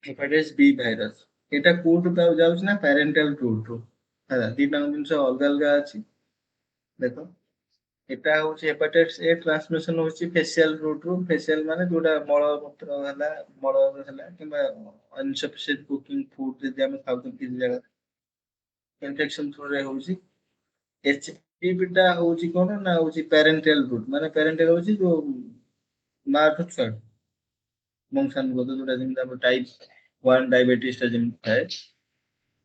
Hepatitis B virus এটা কোଉଠୁ ଯାଉଛି ନା ପ୍ୟାରେଣ୍ଟାଲ ରୁଟରୁ ହେଲା ଦିଟା ଜିନିଷ ଅଲଗା ଅଲଗା ଅଛି ଦେଖ এটা ହଉଛି ହେପାଟାଇଟିସ ଏ ଟ୍ରାନ୍ସମିଶନ ହଉଛି ଫେସିଆଲ ରୁଟରୁ ଫେସିଆଲ ମାନେ ଯୋଉଟା ମଳ ମୂତ୍ର ହେଲା ମଳ ହେଲା କିମ୍ବା ଅନସଫିସିଏଣ୍ଟ କୁକିଂ ଫୁଡ ଯଦି ଆମେ ଖାଉଛୁ କିଛି ଜାଗାରେ ଇନଫେକ୍ସନ ଥ୍ରୁରେ ହଉଛି ଏଚପିଭି ଟା ହଉଛି କଣ ନା ହଉଛି ପ୍ୟାରେଣ୍ଟାଲ ରୁଟ ମାନେ ପ୍ୟାରେଣ୍ଟାଲ ହଉଛି ଯୋଉ ମାଠୁ ଛୁଆ ବଂଶାନୁଗତ ଯୋଉଟା ଯେମିତି ଆମର ଟାଇପ 1 ଡାଇବେଟିସ ଟା ଯେମିତି ଥାଏ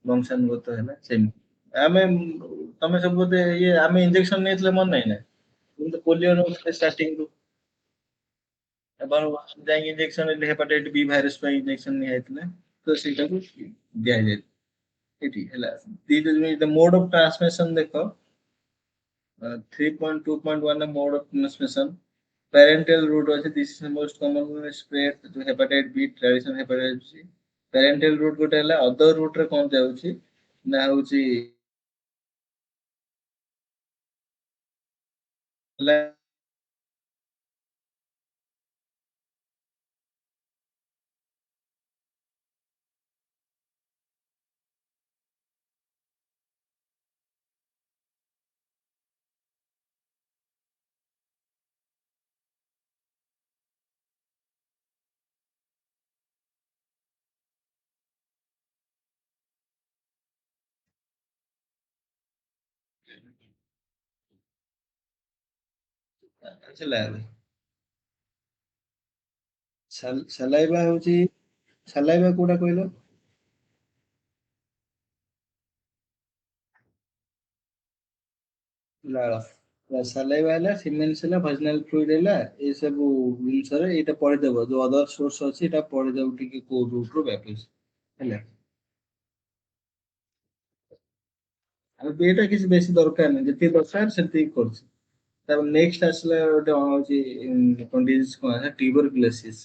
ବଂଶାନୁଗତ ହେଲା ସେମିତି ଆମେ ତମେ ସବୁ ବୋଧେ ଇଏ ଆମେ ଇଞ୍ଜେକ୍ସନ ନେଇଥିଲେ ମନେ ନାହିଁ ନା ମୁଁ ତ ପୋଲିଓ ନେଉଥିଲେ ଷ୍ଟାର୍ଟିଂ ରୁ ଏବଂ ଯାଇକି ଇଞ୍ଜେକ୍ସନ ହେପାଟାଇଟିସ ବି ଭାଇରସ ପାଇଁ ଇଞ୍ଜେକ୍ସନ ନିଆଯାଇଥିଲା ତ ସେଇଟାକୁ ଦିଆଯାଏ ଏଠି ହେଲା ଦିଟା ମୋଡ ଅଫ ଟ୍ରାନ୍ସମିଶନ ଦେଖ 3.2.1 mode of transmission. Parental route was this is the most commonly spread to hepatitis B, traditional hepatitis C. Parental route ଗୋଟେ ହେଲା other route ରେ କଣ ଯାଉଛି ନା ହଉଛି ହେଲା ସାଲାଇଭା ହଉଛି ସାଲାଇଭା କୋଉଟା କହିଲ ଲାଳ ସାଲାଇଭା ହେଲା ସିମେନ୍ସ ହେଲା ଭଜନାଲ ଫ୍ଲୁଇଡ ହେଲା ଏଇ ସବୁ ଜିନିଷରେ ଏଇଟା ପଢିଦବ ଯୋଉ ଅଦର ସୋର୍ସ ଅଛି ଏଇଟା ପଢିଦବ ଟିକେ କୋଉ ରୁଟ ରୁ ବ୍ୟାପୁଛି ହେଲା ଆଉ ଏଇଟା କିଛି ବେଶୀ ଦରକାର ନାହିଁ ଯେତିକି ଦରକାର ସେତିକି କରୁଛି ତାପରେ ନେକ୍ସଟ ଆସିଲା ଗୋଟେ ହଉଛି କଣ ଡିଜିଜ କଣ ହେଲା ଟ୍ୟୁବରକ୍ଲୋସିସ୍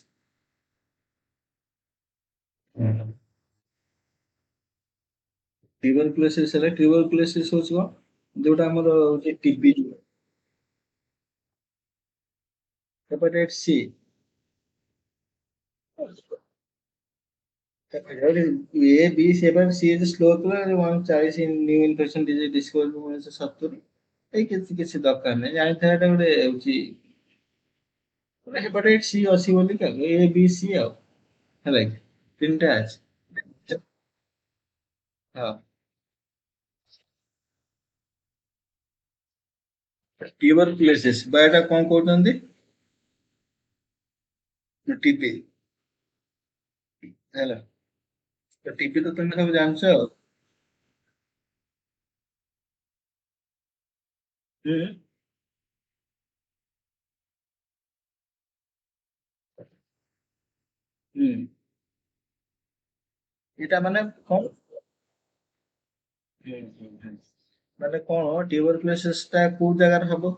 ଟ୍ୟୁବରକ୍ଲୋସିସ୍ ହେଲା ଟ୍ୟୁବରକ୍ଲୋସିସ୍ ହଉଛି କଣ ଯୋଉଟା ଆମର ହଉଛି TB hepatitis C A B seven C slow ଥିଲା 140 ନ୍ୟୁ ଇନଫେକ୍ସନ ଡିଜିଜ ଡିସକଭର 1970 ଏଇ କିଛି କିଛି ଦରକାର ନାହିଁ ଜାଣିଥିବା ଏଟା ଗୋଟେ ହଉଛି ହେପାଟାଇଟିସ୍ ସି ଅଛି ବୋଲି ଏ ବି ସି ଆଉ ହେଲା କି ତିନିଟା ଅଛି ହଁ ଟ୍ୟୁବରକ୍ଲୋସିସ୍ ବା ଏଟା କଣ କହୁଛନ୍ତି ଟିବି ହେଲା ତ ଟିବି ତ ତମେ ସବୁ ଜାଣିଛ ଆଉ ହୁଁ ହୁଁ ଏଇଟା ମାନେ କଣ ହୁଁ, ହୁଁ, ହୁଁ। ମାନେ କଣ ଟ୍ୟୁବରକ୍ଲୋସିସ୍ ଟା କୋଉ ଜାଗାରେ ହବ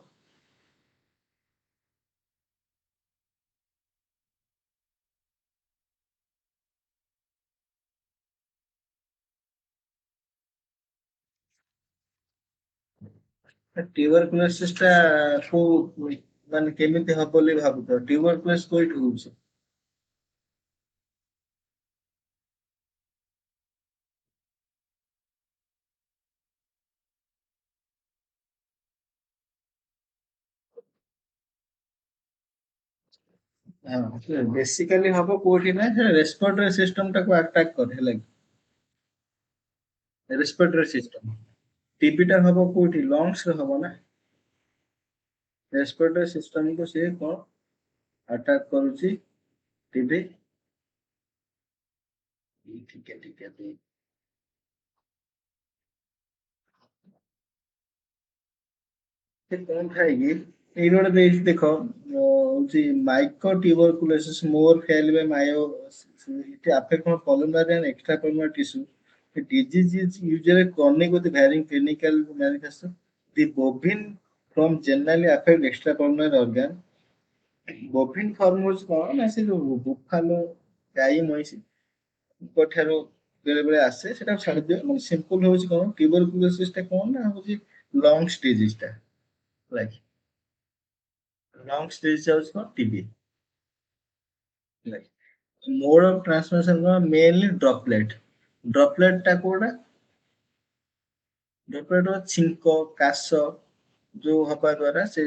ଟ୍ୟୁବରକ୍ଲୋସିସ୍ ଟା କୋଉ ମାନେ କେମିତି ହବ ବୋଲି ଭାବୁଛ ଟ୍ୟୁବରକ୍ଲୋସିସ୍ କୋଉଠି ହଉଛି ହଁ ବେସିକାଲି ହବ କୋଉଠି ନା ରେସ୍ପିରେଟରୀ ସିଷ୍ଟମ ଟାକୁ ଆଟାକ କରେ ହେଲା କି ରେସ୍ପିରେଟରୀ ସିଷ୍ଟମ ଟିବି ଟା ହବ କୋଉଠି ଲଙ୍ଗସ ରେ ହବ ନା ରେସ୍ପିରେଟରୀ ସିଷ୍ଟମ କୁ ସିଏ କଣ ଆଟାକ କରୁଛି ଟିବି ଟିକେ ଟିକେ ସେ କଣ ଥାଏ କି ଏଇ ଗୋଟେ ଦେଇଛି ଦେଖ ହଉଛି ମାଇକ୍ରୋ ଟ୍ୟୁବରକୁଲୋସିସ୍ ମୋର fail Bai Mayo it affect on pulmonary and extrapulmonary tissue. The disease is usually chronic with varying clinical manifestation. The bovine form generally affect extrapulmonary organ. Bovine form ହଉଛି କଣ ନା ସେ ଯୋଉ ବୁଫାଲୋ ଗାଈ ମଇଁଷି ଠାରୁ ବେଳେ ବେଳେ ଆସେ ସେଟା ଛାଡିଦିଅ ମାନେ ସିମ୍ପଲ ହଉଛି କଣ ଟ୍ୟୁବରକୁଲୋସିସ୍ ଟା କଣ ନା ହଉଛି ଲଙ୍ଗସ୍ ଡିଜିଜ ଟା like ଲଙ୍ଗସ୍ ଡିଜିଜ ହଉଛି କଣ ଟିବି ମୋड ଅଫ ଟ୍ରାନ୍ସମିଶନ କଣ ମେନଲି ଡ୍ରପଲେଟ ଟା କୋଉଟା ଡ୍ରପଲେଟ ଛିଙ୍କ କାଶ ଯୋଉ ହବା ଦ୍ୱାରା ସେ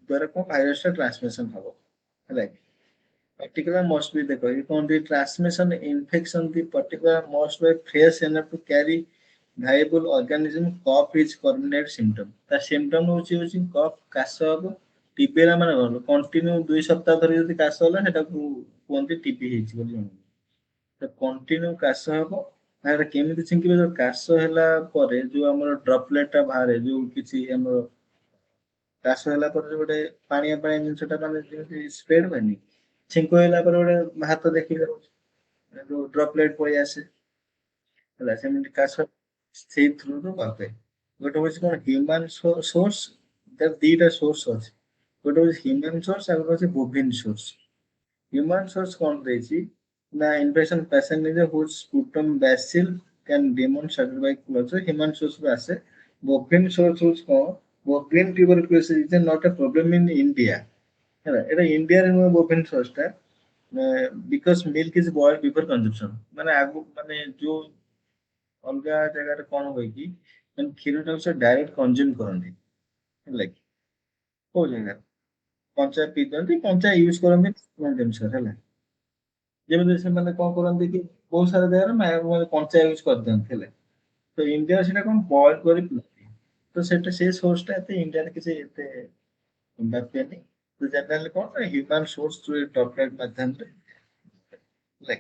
ଦ୍ୱାରା କଣ ଭାଇରସ ଟା ଟ୍ରାନ୍ସମିଶନ ହବ ହେଲା କି particular must be ଦେଖ ये କଣ the transmission infection the particular must be fresh enough to carry viable organism cough is coordinate symptom ତା symptom ହଉଛି cough କାଶ ହବ ଟିବି ହେଲା ମାନେ କଣ କଣ୍ଟିନ୍ୟୁ 2 ସପ୍ତାହ ଧରି ଯଦି କାଶ ହେଲା ସେଟାକୁ କୁହନ୍ତି ଟିବି ହେଇଛି ବୋଲି ତ କଣ୍ଟିନ୍ୟୁ କାଶ ହବ ଏଟା କେମିତି ଛିଙ୍କିବେ ଯୋଉ କାଶ ହେଲା ପରେ ଯୋଉ ଆମର ଡ୍ରପଲେଟ ଟା ବାହାରେ ଯୋଉ କିଛି ଆମର କାଶ ହେଲା ପରେ ଯୋଉ ଗୋଟେ ପାଣିଆ ପାଣିଆ ଜିନିଷଟା ମାନେ ଯେମିତି ସ୍ପ୍ରେଡ ହୁଏନି ଛିଙ୍କ ହେଲା ପରେ ଗୋଟେ ହାତ ଦେଖିବେ ଯୋଉ ଡ୍ରପଲେଟ ପଳେଇ ଆସେ ହେଲା ସେମିତି କାଶ ସେଇ ଥ୍ରୁରୁ ବାହାରେ ଗୋଟେ ହଉଛି କଣ ହ୍ୟୁମାନ ସୋର୍ସ ତାର ଦିଟା ସୋର୍ସ ଅଛି ଗୋଟେ ହଉଛି ହ୍ୟୁମାନ ସୋର୍ସ ଆଉ ଗୋଟେ ହଉଛି ବୋଭିନ ସୋର୍ସ ହ୍ୟୁମାନ ସୋର୍ସ କଣ ଦେଇଛି ନା ଇନଫେକ୍ସନ ପେସେଣ୍ଟ ନିଜେ whose sputum bacilli can demonstrated by closer human source ରୁ ଆସେ ବୋଭିନ ସୋର୍ସ ହଉଛି କଣ bovine tuberculosis is not a problem in India ହେଲା ଏଟା ଇଣ୍ଡିଆରେ ନୁହେଁ ବୋଭିନ ସୋର୍ସ ଟା because milk is boiled before consumption ମାନେ ଆଗକୁ ମାନେ ଯୋଉ ଅଲଗା ଜାଗାରେ କଣ ହୁଏ କି ମାନେ କ୍ଷୀରଟାକୁ ସେ ଡାଇରେକ୍ଟ କନଜ୍ୟୁମ କରନ୍ତି ହେଲା କି କୋଉ ଜାଗାରେ କଞ୍ଚା ପିଇ ଦିଅନ୍ତି କଞ୍ଚା ୟୁଜ କରନ୍ତି ଜିନିଷ ହେଲା ଯେମିତି ସେମାନେ କଣ କରନ୍ତି କି ବହୁତ ସାରା ଜାଗାରେ କଞ୍ଚା ୟୁଜ କରିଦିଅନ୍ତି ହେଲା ତ ଇଣ୍ଡିଆରେ ସେଟା କଣ ବଏଲ କରି ପିଅନ୍ତି ତ ସେଟା ସେ ସୋର୍ସ ଟା ଏତେ ଇଣ୍ଡିଆରେ କିଛି ଏତେ ବ୍ୟାପେନି ତ ଜେନେରାଲି କଣ ହ୍ୟୁମାନ ସୋର୍ସ ଥ୍ରୁ ଡକ୍ଟର ମାଧ୍ୟମରେ ହେଲା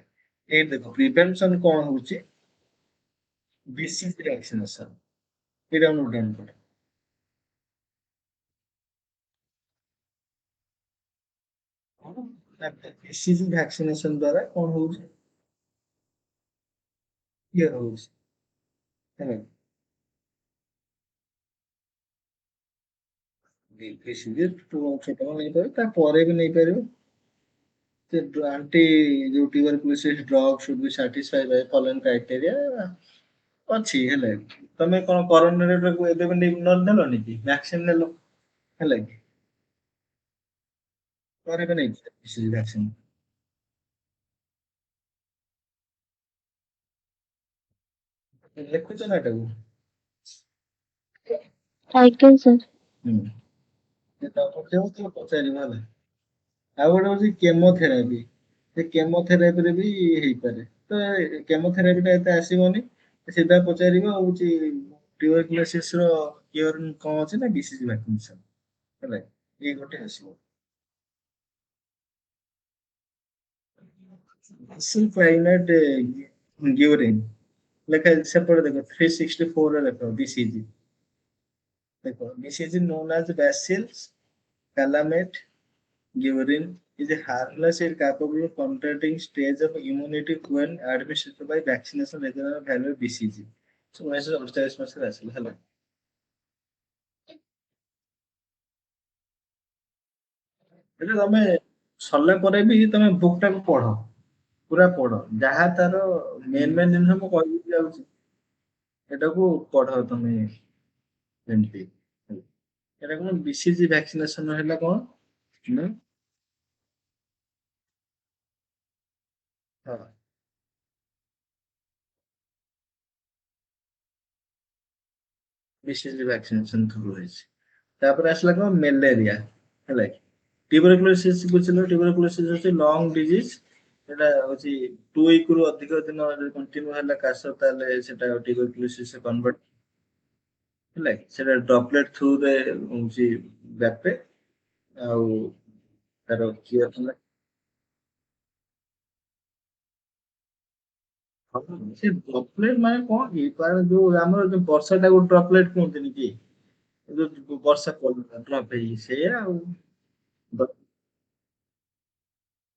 ଏଇ ଦେଖ ପ୍ରିଭେନସନ କଣ ହଉଛି BCG ଭ୍ୟାକ୍ସିନେସନ ଏଇଟା ନୋଟ ଡାଉନ କର BCG ଭ୍ୟାକ୍ସିନେସନ ଦ୍ୱାରା କଣ ହଉଛି ଇଏ ହଉଛି ହେଲା BCG ଛୋଟବେଳେ ନେଇପାରିବେ ତାପରେ ବି ନେଇପାରିବେ ସେ ଆଣ୍ଟି ଯୋଉ tuberculosis drug should be satisfied by following criteria ଅଛି ହେଲା ତମେ କଣ କରୋନାରେ ଏବେ ବି ନେଲନି କି ଭ୍ୟାକ୍ସିନ ନେଲ ହେଲା କି ପରେ ବି ନେଇଛି BCG ଭ୍ୟାକ୍ସିନ ଲେଖୁଛ ନା ଏଟାକୁ ଆଜ୍ଞା ସାର୍ ହୁଁ ସେ ତମକୁ ଦେଉଥିବ ପଚାରିବ ହେଲା ଆଉ ଗୋଟେ ହଉଛି କେମୋଥେରାପି ସେ କେମୋଥେରାପିରେ ବି ହେଇପାରେ ତ କେମୋଥେରାପି ଟା ଏତେ ଆସିବନି ସିଧା ପଚାରିବ ହଉଛି tuberculosis ର କ୍ୟୁର କଣ ଅଛି ନା BCG ଭ୍ୟାକ୍ସିନେସନ ହେଲା ଏଇ ଗୋଟେ ଆସିବ Basal primate urine ଲେଖା ହେଇଛି ସେପଟେ ଦେଖ 364 ରେ ଦେଖ BCG ଦେଖ BCG known as Bacillus calamate urine is a harmless and capable of contracting stage of immunity when administered by vaccination rather than value BCG so 1948 ମସିହାରେ ଆସିଲା ହେଲା ଏଟା ତମେ ସରିଲା ପରେ ବି ତମେ ବୁକ୍ ଟାକୁ ପଢ ପୁରା ପଢ ଯାହା ତାର ମେନ୍ ମେନ୍ ଜିନିଷ ମୁଁ କହିକି ଯାଉଛି ଏଟାକୁ ପଢ ତମେ ଯେମିତି ଏଟା କଣ BCG ଭ୍ୟାକ୍ସିନେସନ ହେଲା କଣ ନା ହଁ BCG ଭ୍ୟାକ୍ସିନେସନ ଥ୍ରୁ ହେଇଛି ତାପରେ ଆସିଲା କଣ ମ୍ୟାଲେରିଆ ହେଲା କି ଟ୍ୟୁବରକୁଲୋସିସ୍ ବୁଝିଲ ଟ୍ୟୁବରକୁଲୋସିସ୍ ହଉଛି ଲଙ୍ଗ ଡିଜିଜ ସେଟା ହଉଛି 2 ରୁ ଅଧିକ ଦିନ କଣ୍ଟିନ୍ୟୁ ହେଲା କାଶ ତାହେଲେ ସେଟା ଟ୍ୟୁବରକୁଲୋସିସ୍ କନଭର୍ଟ ହେଲା କି ସେଟା ଡ୍ରପଲେଟ ଥ୍ରୁରେ ହଉଛି ବ୍ୟାପେ ଆଉ ତାର କ୍ଲିୟର ହେଲା ସେ ଡ୍ରପଲେଟ ମାନେ କଣ କି ତାର ଯୋଉ ଆମର ଯୋଉ ବର୍ଷାଟାକୁ ଡ୍ରପଲେଟ କୁହନ୍ତିନି କି ଏ ଯୋଉ ବର୍ଷା ପଡୁଥିଲା ଡ୍ରପ ହେଇକି ସେଇଆ ଆଉ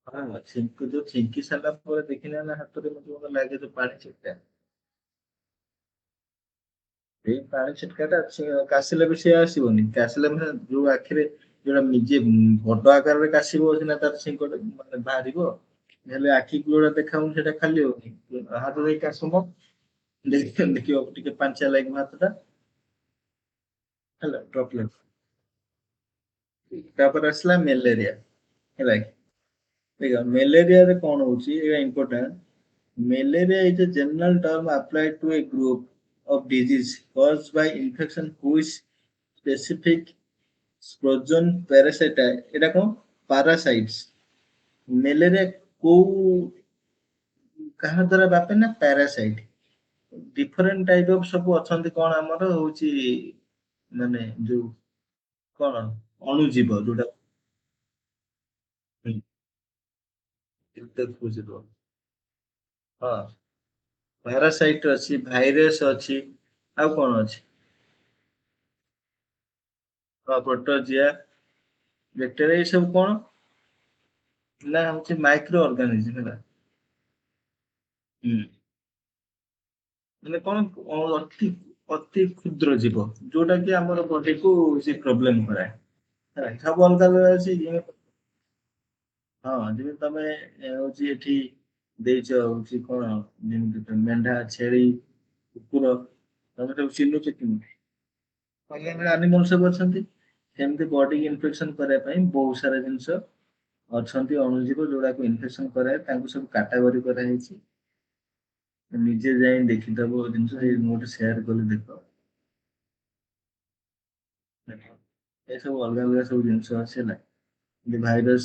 ହଁ ଛିଙ୍କ ଯୋଉ ଛିଙ୍କି ସାରିଲା ପରେ ଦେଖିନା ନା ହାତରେ ମତେ ଲାଗେ ଯୋଉ ପାଣି ଛିଟା ଏଇ ପାଣି ଛିଟକାଟା କାଶିଲେ ବି ସେ ଆସିବନି କାଶିଲେ ମାନେ ଯୋଉ ଆଖିରେ ଯୋଉଟା ନିଜେ ବଡ ଆକାରରେ କାଶିବ ସିନା ତାର ଛିଙ୍କଟା ମାନେ ବାହାରିବ ହେଲେ ଆଖିକୁ ଯୋଉଟା ଦେଖାଉନି ସେଇଟା ଖାଲି ହଉନି ହାତ ଦେଇ କାଶୁନ ଦେଖିବ ଟିକେ ପାଞ୍ଚିଆ ଲାଗିବ ହାତଟା ହେଲା ଡ୍ରପଲେଟ ତାପରେ ଆସିଲା ମ୍ୟାଲେରିଆ ହେଲା କି ଦେଖ ମ୍ୟାଲେରିଆରେ କଣ ହଉଛି ଏଇଟା important. Malaria is a general term applied to a group of disease caused by infection which specific sporozoan ପ୍ୟାରାସାଇଟା ଏଇଟା କଣ ପାରାସାଇଟ୍ସ। ମ୍ୟାଲେରିଆ କୋଉ କାହା ଦ୍ୱାରା ବ୍ୟାପେ ନା ପ୍ୟାରାସାଇଟ୍। ଡିଫରେଣ୍ଟ ଟାଇପ ଅଫ ସବୁ ଅଛନ୍ତି କଣ ଆମର ହଉଛି ମାନେ ଯୋଉ କଣ ଅଣୁଜୀବ ଯୋଉଟା ଦେଖୁଛି ରୁହ। ହଁ ପାରାସାଇଟ୍ ଅଛି, ଭାଇରସ ଅଛି, ଆଉ କଣ ଅଛି? ହଁ ପ୍ରୋଟୋଜିଆ, ବ୍ୟାକ୍ଟେରିଆ ଏ ସବୁ କଣ ନା ହଉଛି ମାଇକ୍ରୋ ଅର୍ଗାନିଜିମ ହେଲା। ହୁଁ ମାନେ କଣ ଅତି ଅତି କ୍ଷୁଦ୍ର ଜୀବ ଯୋଉଟା କି ଆମର ବଡିକୁ ସେ ପ୍ରୋବ୍ଲେମ କରାଏ ହେଲା। ସବୁ ଅଲଗା ଅଲଗା ଅଛି ହଁ ଯେମିତି ତମେ ହଉଛି ଏଠି ଦେଇଛ ହଉଛି କଣ ଯେମିତି ମେଣ୍ଢା, ଛେଳି, କୁକୁର ତମେ ସବୁ ଚିହ୍ନୁଛ କେମିତି? ଅଲଗା ଅଲଗା ଆନିମଲ ସବୁ ଅଛନ୍ତି। ସେମିତି ବଡି ଇନଫେକ୍ସନ କରିବା ପାଇଁ ବହୁତ ସାରା ଜିନିଷ ଅଛନ୍ତି ଅଣୁଜୀବ ଯୋଉଟାକୁ ଇନଫେକ୍ସନ କରାଏ ତାଙ୍କୁ ସବୁ କାଟାଗୋରି କରାହେଇଛି। ନିଜେ ଯାଇ ଦେଖିଦବ ଜିନିଷ ଏଇ ମୁଁ ଗୋଟେ ସେୟାର କଲି ଦେଖ। ଏ ସବୁ ଅଲଗା ଅଲଗା ସବୁ ଜିନିଷ ଅଛି ହେଲା। ଭାଇରସ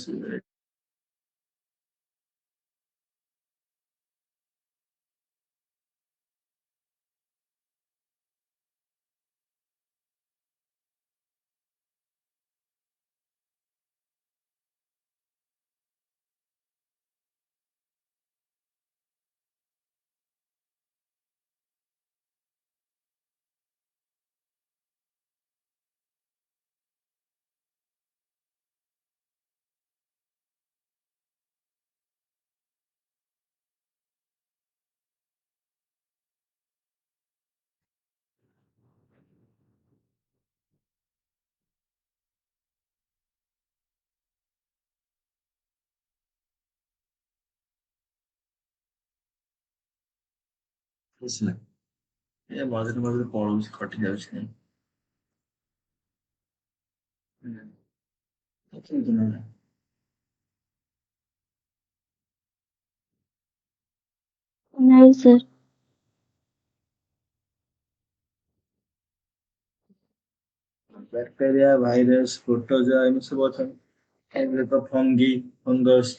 ବୁଝିଲା ଏ ମଝିରେ ମଝିରେ ପଳଉଛି କଟି ଯାଉଛି। ହୁଁ। ଅଛନ୍ତି ନା ନାହିଁ? ନାଇଁ ସାର୍। ବ୍ୟାକ୍ଟେରିଆ, ଭାଇରସ, ପ୍ରୋଟୋଜୋଆ ଏମିତି ସବୁ ଅଛନ୍ତି। ଏଥିରେ ତ ଫଙ୍ଗି, ଫଙ୍ଗସ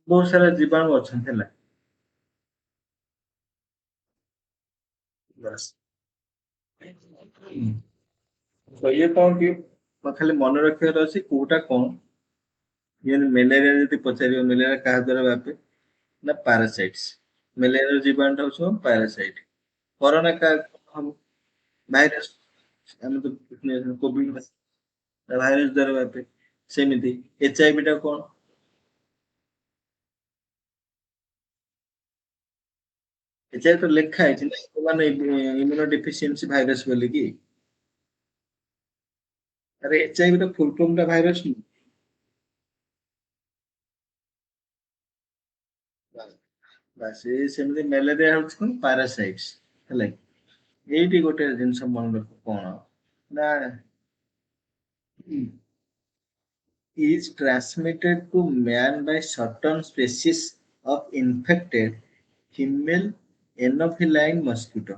ବହୁତ ସାରା ଜୀବାଣୁ ଅଛନ୍ତି ହେଲା। ବାସ୍। ତ ଇଏ କଣ କି ଖାଲି ମନେ ରଖିବାର ଅଛି କୋଉଟା କଣ। ଯେମିତି ମ୍ୟାଲେରିଆ ଯଦି ପଚାରିବ ମ୍ୟାଲେରିଆ କାହା ଦ୍ୱାରା ବ୍ୟାପେ ନା ପାରାସାଇଟ୍ସ। ମ୍ୟାଲେରିଆ ଜୀବାଣୁଟା ହଉଛି କଣ ପାରାସାଇଟ୍। କରୋନା କାହା ହବ ଭାଇରସ ଆମେ ତ କୋଭିଡ ଭାଇରସ ଦ୍ୱାରା ବ୍ୟାପେ। ସେମିତି HIV ଟା କଣ HIV ତ ଲେଖା ହେଇଛି ନା ମାନେ ଇମ୍ୟୁନୋ ଡେଫିସିଏନ୍ସି ଭାଇରସ ବୋଲିକି। ଆରେ HIV ର ଫୁଲ ଫର୍ମ ଟା ଭାଇରସ ନୁହଁ? ବାସ୍ ସେମିତି ମ୍ୟାଲେରିଆ ହଉଛି କଣ ପାରାସାଇଟ୍ସ ହେଲା କି। ଏଇଠି ଗୋଟେ ଜିନିଷ ମନେ ରଖ କଣ ନା is transmitted to man by certain species of infected female anopheline mosquito.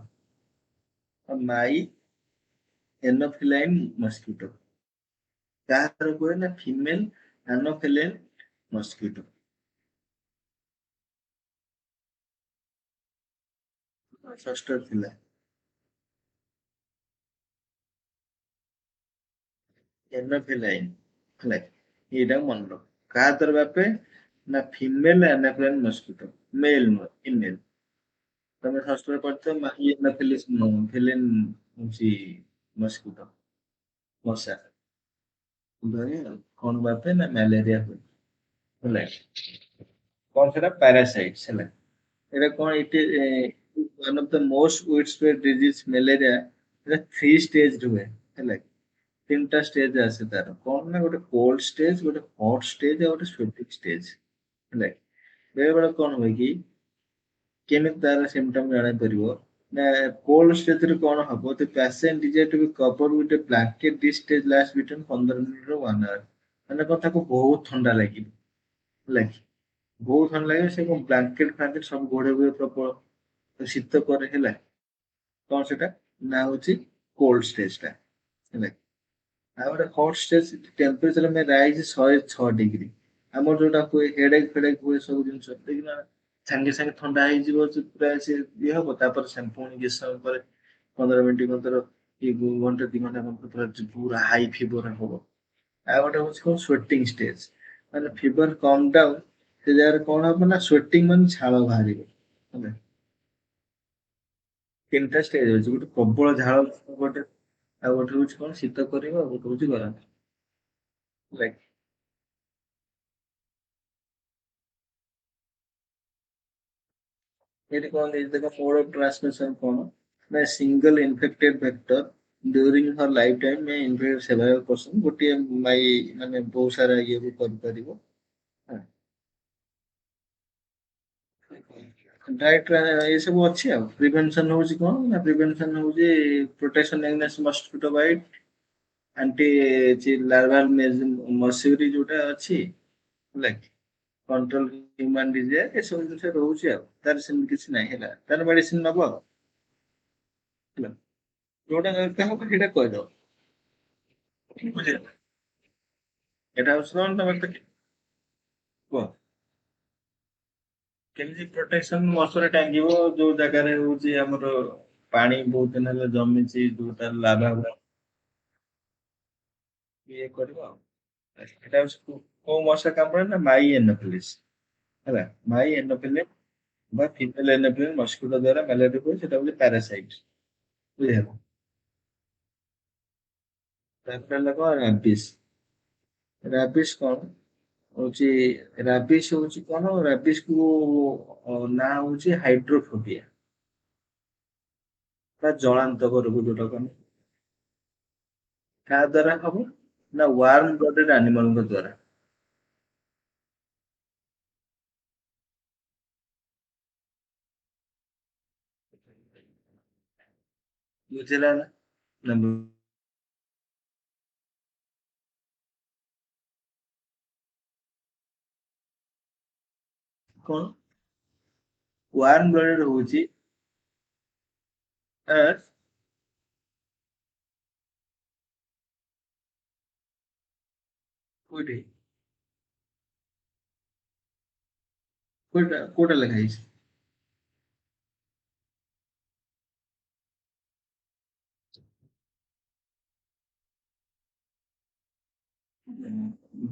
My anopheline mosquito କାହାର କୁହେ ନା ଫିମେଲ anopheline mosquito। ଷଷ୍ଠ ଥିଲା anopheline ହେଲା ଏଇଟା ମନେ ରଖ କାହା ଦ୍ୱାରା ବ୍ୟାପେ ନା ଫିମେଲ anopheline mosquito ମେଲ ନୁହଁ ଫିମେଲ। ତମେ ଷଷ୍ଠରେ ପଢିଥିବ ଫିଲିନ ହଉଛି ମସ୍କିଟୋ ମଶା କଣ ବ୍ୟାପେ ନା ମ୍ୟାଲେରିଆ ହୁଏ ହେଲା। କଣ ସେଟା ପାରାସାଇଟ୍ସ ହେଲା। ଏଇଟା କଣ ଇଟ one of the most widespread disease malaria ଏଟା 3 stage ରୁହେ ହେଲା। ତିନିଟା ଷ୍ଟେଜ ଆସେ ତାର କଣ ନା ଗୋଟେ କୋଲ୍ଡ ଷ୍ଟେଜ, ଗୋଟେ ହଟ୍ ଷ୍ଟେଜ ଆଉ ଗୋଟେ ସ୍ୱେଟିଂ ଷ୍ଟେଜ ହେଲା। ବେଳେ ବେଳେ କଣ ହୁଏ କି କେମିତି ତାର ସିମ୍ପଟମ ଜଣାପଡିବ ନା କୋଲ୍ଡ ଷ୍ଟେଜରେ କଣ ହବ the patient desire to be covered with a blanket this stage lasts between 15 minutes ରୁ 1 hour। ମାନେ କଣ ତାକୁ ବହୁତ ଥଣ୍ଡା ଲାଗିବ ହେଲା କି। ବହୁତ ଥଣ୍ଡା ଲାଗିବ, ସେ କଣ ବ୍ଲାଙ୍କେଟ ଫ୍ଲାଙ୍କେଟ ସବୁ ଘୋଡେଇ ହୁଏ ପ୍ରବଳ, ତ ଶୀତ କରେ ହେଲା। କଣ ସେଟା ନା ହଉଛି କୋଲ୍ଡ ଷ୍ଟେଜ ଟା ହେଲା। ଆଉ ଗୋଟେ hot stage temperature may rise 106 degree. ଆମର ଯୋଉଟା ହୁଏ ହେଡେକ୍ ଫେଡେକ୍ ହୁଏ ସବୁ ଜିନିଷ ଦେଖିନା, ସାଙ୍ଗେ ସାଙ୍ଗେ ଥଣ୍ଡା ହେଇଯିବ ପୁରା ସେ ଇଏ ହବ, ତାପରେ ପୁଣି କିଛି ସମୟ ପରେ 15 ମିନିଟ୍ ଭିତରେ କି ଘଣ୍ଟେ 2 ଘଣ୍ଟା ପୁରା ପୁରା ହାଇ ଫିଭର ହବ। ଆଉ ଗୋଟେ ହଉଛି କଣ ସ୍ୱେଟିଂ ଷ୍ଟେଜ, ମାନେ ଫିଭର କମ ଡାଉନ ସେ ଜାଗାରେ କଣ ହବ ନା ସ୍ୱେଟିଂ ମାନେ ଝାଳ ବାହାରିବ ହେଲା। ତିନିଟା ଷ୍ଟେଜ ଅଛି, ଗୋଟେ ପ୍ରବଳ ଝାଳ ଗୋଟେ, ଆଉ ଗୋଟେ ହଉଛି କଣ ଶୀତ କରିବ, ଆଉ ଗୋଟେ ହଉଛି ଗରମ ଲାଇକ୍। ଏଠି କଣ ଦେଇଛି ଦେଖ, ମୋड ଅଫ ଟ୍ରାନ୍ସମିଶନ କଣ ନା ସିଙ୍ଗଲ ଇନଫେକ୍ଟେଡ ଭେକ୍ଟର ଡ୍ୟୁରିଂ ହର life time May infect ସେଭରାଲ person, ଗୋଟିଏ ମାଇ ମାନେ ବହୁତ ସାରା ଇଏକୁ କରିପାରିବ। ଡାଇରେକ୍ଟ ଏସବୁ ଅଛି। ଆଉ ପ୍ରିଭେନସନ ହଉଛି କଣ ନା ପ୍ରିଭେନସନ ହଉଛି protection against mosquito bite, anti larval ମଶୁରୀ ଯୋଉଟା ଅଛି ହେଲା, କଣ୍ଟ୍ରୋଲ ହ୍ୟୁମାନ ଡିଜିଜ ଏସବୁ ଜିନିଷ ରହୁଛି। ଆଉ ତାର ସେମିତି କିଛି ନାହିଁ ହେଲା, ତାର ମେଡିସିନ ନବ ଆଉ ହେଲା, ଯୋଉଟା ଦରକାର ହବ ସେଇଟା କହିଦବ ବୁଝିଲ। ଏଟା ହଉଛି କଣ ତମେ କୁହ କେମିତି ପ୍ରୋଟେକ୍ସନ ମଶୁରୀ ଟାଙ୍ଗିବ ଯୋଉ ଜାଗାରେ ହଉଛି ଆମର ପାଣି ବହୁତ ଦିନ ହେଲା ଜମିଛି, ଯୋଉଟା ଲାଭା ଇଏ କରିବ ଆଉ। ଏଟା ହଉଛି କୋଉ ମଶା କାମୁଡେ ନା ମାଇ ଏନୋଫିଲିସ ହେଲା। ମାଇ ଏନୋଫିଲିସ বা ଫିମେଲ ଏନୋଫିଲିସ ମସ୍କିଟୋ ଦ୍ୱାରା ମ୍ୟାଲେରିଆ ହୁଏ, ସେଟା ହଉଛି ପ୍ୟାରାସାଇଟ ବୁଝିହେଲା। ତାପରେ ହେଲା କଣ ରାବିସ୍। ରାବିସ୍ କଣ ହଉଛି, ରାବିସ୍ ହଉଛି କଣ, ରାବିସ୍ କୁ ନାଁ ହଉଛି ହାଇଡ୍ରୋଫୋବିଆ ବା ଜଳାନ୍ତକ ରୋଗ ଯୋଉଟା କହନ୍ତି। କାହା ଦ୍ୱାରା ହବ ନା ୱାର୍ମ ବ୍ଲଡେଡ ଆନିମଲଙ୍କ ଦ୍ୱାରା। ବୁଝିଲା ନା ନା କଣ ୱାର୍ମ ବ୍ଲଡେଡ ହଉଛି ଆ, କୋଉଠି କୋଉଟା ଲେଖା ହେଇଛି?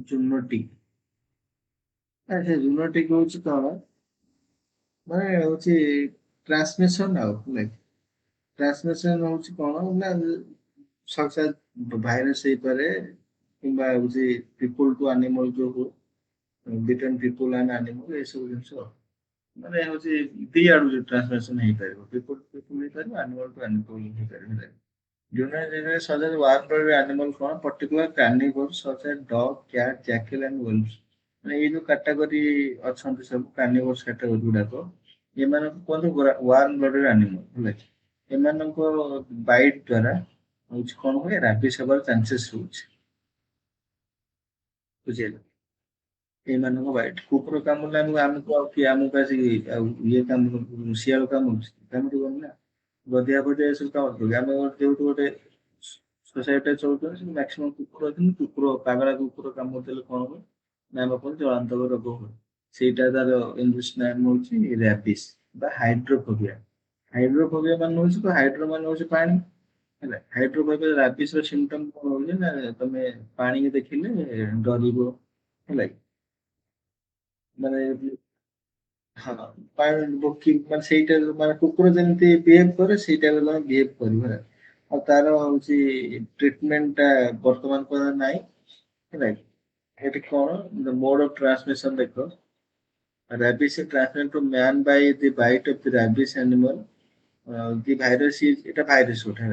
ଜୁନୋଟିକ। ସେ ଜୁନୋଟିକ ହଉଛି କଣ ମାନେ ହଉଛି ଟ୍ରାନ୍ସମିଶନ ଆଉ ହେଲା। ଟ୍ରାନ୍ସମିଶନ ହଉଛି କଣ ନା ଭାଇରସ ହେଇପାରେ, କିମ୍ବା ହଉଛି ପିପୁଲ ଟୁ ଆନିମଲ ଯୋଉ ବିଟୱିନ୍ ପିପୁଲ ଆଣ୍ଡ ଆନିମଲ ଏସବୁ ଜିନିଷ, ମାନେ ହଉଛି ଦି ଆଡୁ ଟ୍ରାନ୍ସମିଶନ ହେଇପାରିବ, ପିପୁଲ ଟୁ ପିପୁଲ ହେଇପାରିବ, ଆନିମଲ ଟୁ ଆନିମଲ ହେଇପାରିବ ହେଲା। animal କଣ particular carnivores such as dog, cat, jackal and wolves, ମାନେ ଏଇ ଯୋଉ କାଟାଗୋରୀ ଅଛନ୍ତି ସବୁ କାର୍ନିଭୋରସ୍ କାଟାଗୋରୀ ଗୁଡାକ, ଏମାନଙ୍କୁ କୁହନ୍ତି ୱାର୍ମ ବ୍ଲଡେଡ ଆନିମଲ ହେଲା। ଏମାନଙ୍କ ବାଇଟ ଦ୍ଵାରା ହଉଛି କଣ ହୁଏ, ରାବିସ୍ ହବାର ଚାନ୍ସେସ୍ ରହୁଛି ବୁଝିଲେ। ଏଇମାନଙ୍କ ବାଇଟ କୁକୁର କାମୁଡ଼ିଲେ ଆମକୁ ଆଉ କିଏ ଆମକୁ ଆସିକି ଆଉ ଇଏ କାମୁଡୁ ଶିଆଳ କାମୁଡୁଛି, କାମୁଡିବନି ନା। ଗଧିଆ ଫଧିଆ ଏସବୁ କାମୁଡିବ କି, ଆମେ ଯୋଉଠୁ ଗୋଟେ ସୋସାଇଟିରେ ଚଳୁଛନ୍ତି ମାକ୍ସିମମ୍ କୁକୁର ଅଛନ୍ତି, କୁକୁର ପାଗଳା କୁକୁର କାମୁଡିଦେଲେ କଣ ହୁଏ ନା ଆମ କୁହନ୍ତି ଜଳାନ୍ତକ ରୋଗ ହୁଏ। ସେଇଟା ତାର ଇଂଲିଶ ନେମ୍ ହଉଛି ରାବିସ୍ ବା ହାଇଡ୍ରୋଫୋବିଆ। ହାଇଡ୍ରୋଫୋବିଆ ମାନେ ହଉଛି ହାଇଡ୍ରୋ ମାନେ ହଉଛି ପାଣି ହେଲା। ହାଇଡ୍ରୋଫୋବିଆ ରାବିସ୍ ର ସିମ୍ପଟମ୍ କଣ ହଉଛି ନା ତମେ ପାଣିକି ଦେଖିଲେ ଡରିବ ହେଲା କି? ମାନେ ହଁ ମାନେ ସେଇଟା ମାନେ କୁକୁର ଯେମିତି ବିହେଭ କରେ ସେଇ ଟାଇପର ତମେ ବିହେଭ କରିବ ହେଲା। ଆଉ ତାର ହଉଛି ଟ୍ରିଟମେଣ୍ଟ ଟା ବର୍ତ୍ତମାନ ପର୍ଯ୍ୟନ୍ତ ନାହିଁ ହେଲା କି? ଏଠି କଣ ମୋଡ ଅଫ ଟ୍ରାନ୍ସମିଶନ ଦେଖ, rabies is transmitted to man by the bite of the rabies animal. The virus is এটা ভাইরাস ওঠে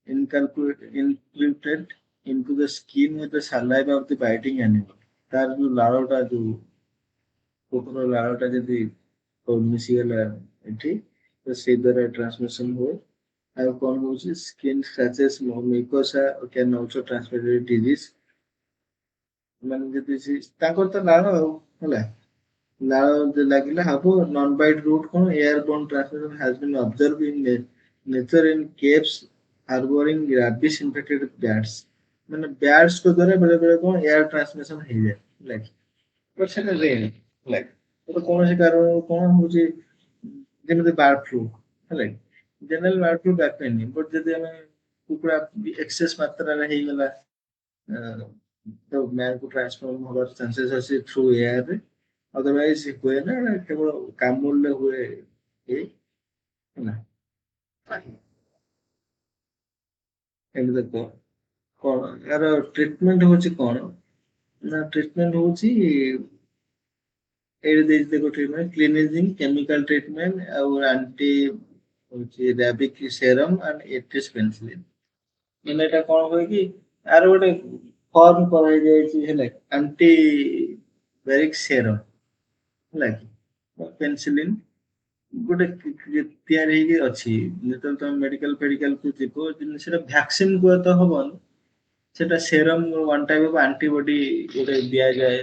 infiltrate into the skin with the saliva of the biting animal। তার ଯୋଉ ଲାଳଟା ଯୋଉ କୁକୁର ଲାଳଟା ଯଦି ମିଶିଗଲା ଏଠି ତ ସେଇ ଦ୍ୱାରା ଟ୍ରାନ୍ସମିଶନ ହୁଏ। ଆଉ କଣ ହଉଛି skin scratches mucosa can also transmit disease। ମାନେ ଯଦି ତାଙ୍କର ତ ଲାଳ ଆଉ ହେଲା। ଲାଳ ଲାଗିଲେ ହବ ନନ୍ ବାଇଟ୍ ରୁଟ୍ କଣ airborne transmission has been observed in nature in caves harboring rabies infected bats ମାନେ ବ୍ୟାଟ୍ସ ଙ୍କ ଦ୍ୱାରା ବେଳେ ବେଳେ କଣ ଏୟାର ଟ୍ରାନ୍ସମିଶନ ହେଇଯାଏ ଲାଇକ୍ ବଟ୍ ସେଟା ରେୟାର ଲାଇକ୍ ତ କୌଣସି କାରଣରୁ କଣ ହଉଛି ଯେମିତି ବାର୍ଡ ଫ୍ଲୁ ହେଲା ଜେନେରାଲ ବାର୍ଡ ଫ୍ଲୁ ବ୍ୟାପେନି ବଟ୍ ଯଦି ଆମେ କୁକୁଡ଼ା ଏକ୍ସେସ୍ ମାତ୍ରାରେ ହେଇଗଲା ତ ମ୍ୟାନକୁ ଟ୍ରାନ୍ସଫର୍ମ ହବାର ଚାନ୍ସେସ୍ ଅଛି ଥ୍ରୁ ଏୟାରରେ ଅଦରୱାଇଜ ହୁଏ ନା କେବଳ କାମୁଡ଼ିଲେ ହୁଏ ଏଇ ହେଲା ଏମିତି କଣ କଣ ଏହାର ଟ୍ରିଟମେଣ୍ଟ ହଉଛି କଣ ନା ଟ୍ରିଟମେଣ୍ଟ ହଉଛି ଏଇଠି ଦେଇଛି ଦେଖ ଟ୍ରିଟମେଣ୍ଟ କ୍ଲିନିଜିଂ କେମିକାଲ ଟ୍ରିଟମେଣ୍ଟ ଆଉ ଆଣ୍ଟି ହଉଛି ରାବିକ୍ ସେରମ୍ ଆଣ୍ଡ ଏଟିସ୍ ପେନିସିଲିନ୍ ମାନେ ଏଇଟା କଣ ହୁଏ କି ଆର ଗୋଟେ ଫର୍ମ କରାଯାଇଛି ହେଲା ଆଣ୍ଟି ବେରିକ୍ ସେରମ୍ ହେଲା କି ପେନିସିଲିନ୍ ଗୋଟେ ତିଆରି ହେଇକି ଅଛି ଯେତେବେଳେ ତମେ ମେଡିକାଲ ଫେଡିକାଲ କୁ ଯିବ ସେଟା ଭ୍ୟାକ୍ସିନ କୁହା ତ ହବନି ସେଟା serum one type of antibody ଗୋଟେ ଦିଆଯାଏ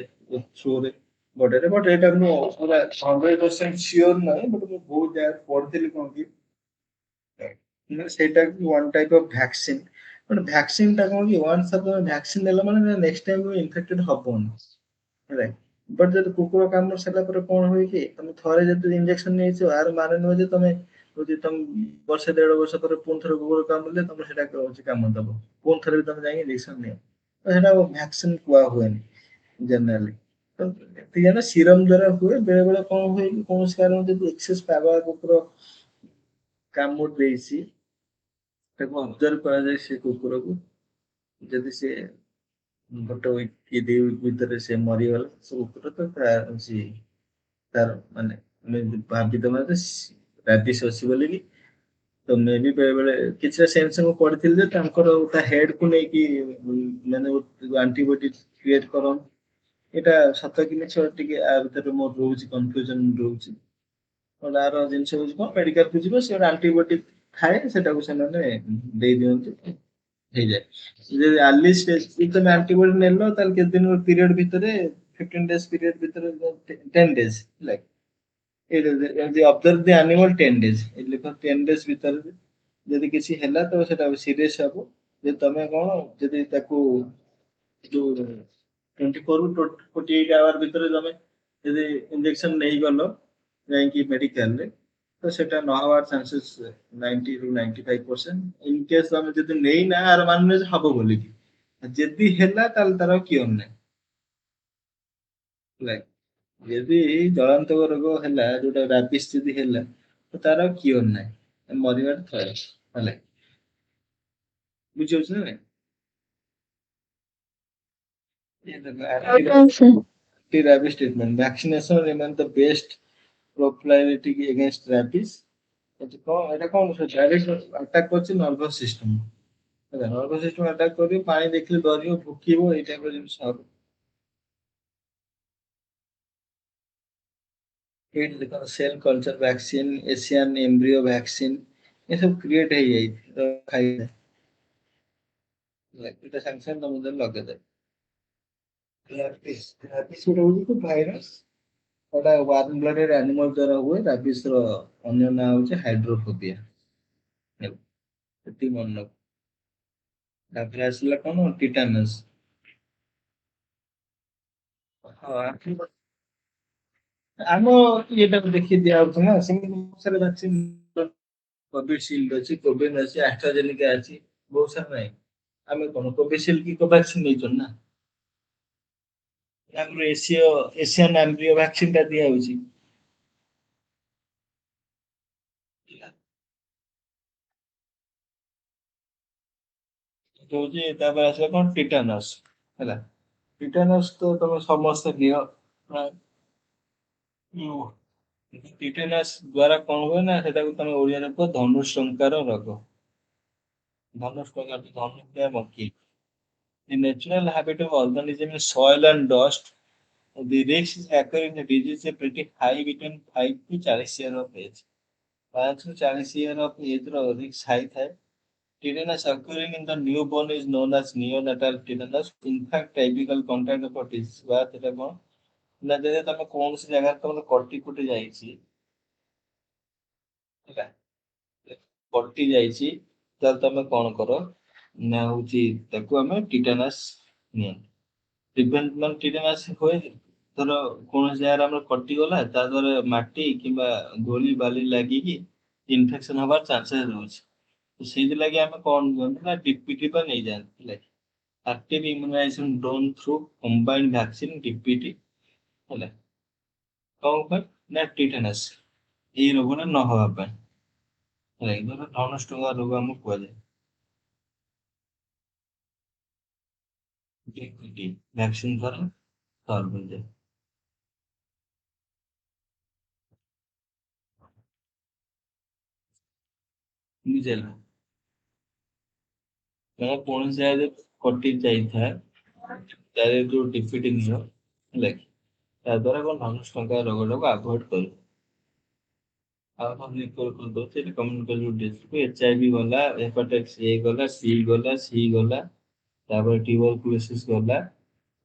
ଥ୍ରୁରେ ବଡିରେ ବଟ୍ ଏଇଟା ମୁଁ ପୁରା 100% ସିଓର ନାହିଁ ବଟ୍ ମୁଁ ବହୁତ ଜାଗାରେ ପଢିଥିଲି କଣ କି ସେଇଟା one type of vaccine but vaccine ଟା କଣ କି ୱାନ୍ସ ତମେ ଭ୍ୟାକ୍ସିନ ଦେଲା ମାନେ ନେକ୍ସଟ ଟାଇମ୍ ଇନଫେକ୍ଟେଡ ହବନି ହେଲା ବଟ୍ ଯଦି କୁକୁର କାମୁଡି ସାରିଲା ପରେ କଣ ହୁଏ କି ତମେ ଥରେ ଯଦି ଇଞ୍ଜେକ୍ସନ ନେଇଛ ଆର ମାନେ ନୁହେଁ ଯେ ତମେ ଯଦି ତମେ ବର୍ଷେ 1.5 ବର୍ଷ ପରେ ପୁଣି ଥରେ କୁକୁର କାମୁଡ଼ିଲେ ତମେ ସେଟା ହଉଛି କାମୁଡି ଦବ ପୁଣି ଥରେ ବି ତମେ ଯାଇକି ଇଞ୍ଜେକ୍ସନ ନିଅ ତ ସେଟା ଭ୍ୟାକ୍ସିନ କୁହା ହୁଏନି ଜେନେରାଲି ତ ଏତିକି ସିରମ ଦ୍ଵାରା ହୁଏ ବେଳେ ବେଳେ କଣ ହୁଏ କି କୌଣସି କାରଣ ଯଦି ଏକ୍ସେସ୍ ପାଗଳା କୁକୁର କାମୁଡି ଦେଇଛି ତାକୁ ଅବଜର୍ଭ କରାଯାଏ ସେ କୁକୁରକୁ ଯଦି ସେ ଗୋଟେ ୱିକ୍ କି 2 ୱିକ୍ ଭିତରେ ସେ ମରିଗଲା ସେ କୁକୁର ତ ତାର ମାନେ ଆମେ ଭାବିଦବା ଯେ ରାବିସ୍ ଅଛି ବୋଲିକି ତ ମେ ବି ବେଳେ ବେଳେ କିଛିଟା ସେନ୍ସ ମୁଁ ପଢିଥିଲି ଯେ ତାଙ୍କର ତା ହେଡ୍ କୁ ନେଇକି ମାନେ ଆଣ୍ଟିବଡି କ୍ରିଏଟ କରନ୍ତି ଏଇଟା ସତ କି ମିଛ ଟିକେ ଆ ଭିତରେ ମୋର ରହୁଛି କନଫ୍ୟୁଜନ ରହୁଛି ଆର ଜିନିଷ ହଉଛି କଣ ମେଡିକାଲକୁ ଯିବ ସେ ଗୋଟେ ଆଣ୍ଟିବଡି ଥାଏ ସେଟାକୁ ସେମାନେ ଦେଇ ଦିଅନ୍ତି ହେଇଯାଏ ଯଦି ଆର୍ଲି ଷ୍ଟେଜ ଯଦି ତମେ ଆଣ୍ଟିବଡି ନେଲ ତାହେଲେ କେତେ ଦିନ ପିରିୟଡ ଭିତରେ 15 ଡେଜ ପିରିୟଡ ଭିତରେ 10 ଡେଜ ଲାଇକ୍ ଯଦି ଅବଜର୍ଭ ଦି ଆନିମାଲ 10 ଡେଜ ଏଇ ଲେଖ 10 ଡେଜ ଭିତରେ ଯଦି କିଛି ହେଲା ତ ସେଟା ସିରିୟସ୍ ହବ ଯେ ତମେ କଣ ଯଦି ତାକୁ ଯୋଉ 24 ରୁ 48 ଆୱାର ଭିତରେ ତମେ ଯଦି ଇଞ୍ଜେକ୍ସନ ନେଇଗଲ ଯାଇକି ମେଡିକାଲରେ ତ ସେଟା ନ ହବାର ଚାନ୍ସେସ୍ 90 ରୁ 95% ଇନ କେସ୍ ତମେ ଯଦି ନେଇନା ଆର ମାନେ ନୁହେଁ ଯେ ହବ ବୋଲିକି ଯଦି ହେଲା ତାହେଲେ ତାର କିଓର ନାହିଁ ହେଲା ଯଦି ଜଳାନ୍ତକ ରୋଗ ହେଲା ଯୋଉଟା ରାବିସ୍ ଯଦି ହେଲା ତ ତାର କିଓର ନାହିଁ ମରିବାର ଥୟ ହେଲା ବୁଝିପାରୁଛ ନା ନାଇଁ ଆଜ୍ଞା sir. Anti-rabies treatment. Vaccination remains the best prophylactic against rabies. এটা କଣ ଡାଇରେକ୍ଟ ଆଟାକ୍ କରୁଛି ନର୍ଭସ୍ ସିଷ୍ଟମ ହେଲା ନର୍ଭସ୍ ସିଷ୍ଟମ ଆଟାକ୍ କରିବ ପାଣି ଦେଖିଲେ ଡରିବ ଭୁକିବ ଏଇ ଟାଇପର ଜିନିଷ ହବ ଏଇଠି ଦେଖ cell culture vaccine Asian embryo vaccine ଏସବୁ କ୍ରିଏଟ ହେଇଯାଇଛି ତ ଖାଇଲେ ଏଇଟା ସାଙ୍ଗେ ସାଙ୍ଗେ ତମ ଦେହରେ ଲଗେଇଦେବେ ରାବିସ୍ ରାବିସ୍ ଗୋଟେ ହଉଛି ଭାଇରସ ଏଟା ୱାର୍ମ ବ୍ଲଡେଡ୍ ଆନିମଲ ଦ୍ୱାରା ହୁଏ ରାବିସ୍ ର ଅନ୍ୟ ନାଁ ହଉଛି ହାଇଡ୍ରୋଫୋବିଆ ହେଲା ଏତିକି ମନେ ରଖ ତାପରେ ଆସିଲା କଣ ଟିଟାନସ୍ ହଁ ଆମ ଇଏଟାକୁ ଦେଖି ଦିଆହଉଛି ନା ସେମିତି ବହୁତ ସାରା ଭ୍ୟାକ୍ସିନ କୋଭିଡସିଲ୍ଡ ଅଛି କୋଭିନ ଅଛି ଆଷ୍ଟ୍ରାଜେନିକା ଅଛି ବହୁତ ସାରା ନାହିଁ ଆମେ କଣ କୋଭିସିଲ୍ଡ କି କୋଭାକ୍ସିନ ନେଇଛନ୍ତି ନା ଆମର ଏସିଆନ ଆମ୍ବ୍ରିଓ ଭ୍ୟାକ୍ସିନ ଟା ଦିଆହଉଛି ହଉଛି ତାପରେ ଆସିଲା କଣ ଟିଟାନସ୍ ହେଲା ଟିଟାନସ୍ ତ ତମେ ସମସ୍ତେ ନିଅ ଟିଟାନସ୍ ଦ୍ଵାରା କଣ ହୁଏ ନା ସେଟାକୁ ତମେ ଓଡିଆରେ କୁହ ଧନୁଷ୍ଟଙ୍କାର ରୋଗ ଧନୁଷ୍ଟଙ୍କାର ଧନୁ ମକି The natural habit of organism in soil and dust, the risk is occurring the disease is pretty high between 5 to 40 years of age. 5 to 40 years of age ର risk high ଥାଏ Tetanus occurring in the newborn is known as neonatal tetanus. In fact, typical contact of a disease ବା ସେଟା କଣ ନା ଯଦି ତମେ କୌଣସି ଜାଗାରେ ତମର କଟି କୁଟି ଯାଇଛି ହେଲା, କଟି ଯାଇଛି, ତାହେଲେ ତମେ କଣ କର ନା ହଉଛି ତାକୁ ଆମେ ଟିଟାନାସ୍ ନିଅନ୍ତି। ପ୍ରିଭେଣ୍ଟ ମାନେ ଟିଟାନାସ୍ ହୁଏ ଧର କୌଣସି ଜାଗାରେ ଆମର କଟିଗଲା ତା ଦ୍ୱାରା ମାଟି କିମ୍ବା ଧୂଳି ବାଲି ଲାଗିକି ଇନଫେକ୍ସନ ହବାର ଚାନ୍ସେସ୍ ରହୁଛି। ତ ସେଇଥିଲାଗି ଆମେ କଣ କରନ୍ତି ନା ଡିପିଟି ବା ନେଇଯାଆନ୍ତି ହେଲା। Active immunization done through combined vaccine DPT ହେଲା। କଣ ପାଇଁ ନା ଟିଟାନସ୍ ଏଇ ରୋଗଟା ନ ହବା ପାଇଁ ହେଲା। ଧର ଧନୁଷ୍ଟଙ୍କା ରୋଗ ଆମକୁ କୁହାଯାଏ। ଡିପିଟି ଭ୍ୟାକ୍ସିନ ଦ୍ୱାରା ସଲ୍ଭ ହେଇଯାଏ। ବୁଝିଲ? ତମେ କୌଣସି ଜାଗାରେ କଟି ଯାଇଥାଏ ତାର ଯୋଉ ଡିପିଟି ନିଅ ହେଲା କି, ତା ଦ୍ୱାରା କଣ ଧନୁଷ୍ଟଙ୍କା ରୋଗଟାକୁ ଆଭଏଡ କରିବ। ଆଉ କଣ ରିକଭର କରିଦଉଛି ସେଠି communicable disease H I V ଗଲା, ହେପାଟାଇଟିସ ଏ ଗଲା, ସି ଗଲା, ତାପରେ ଟ୍ୟୁବରକୁଲୋସିସ ଗଲା।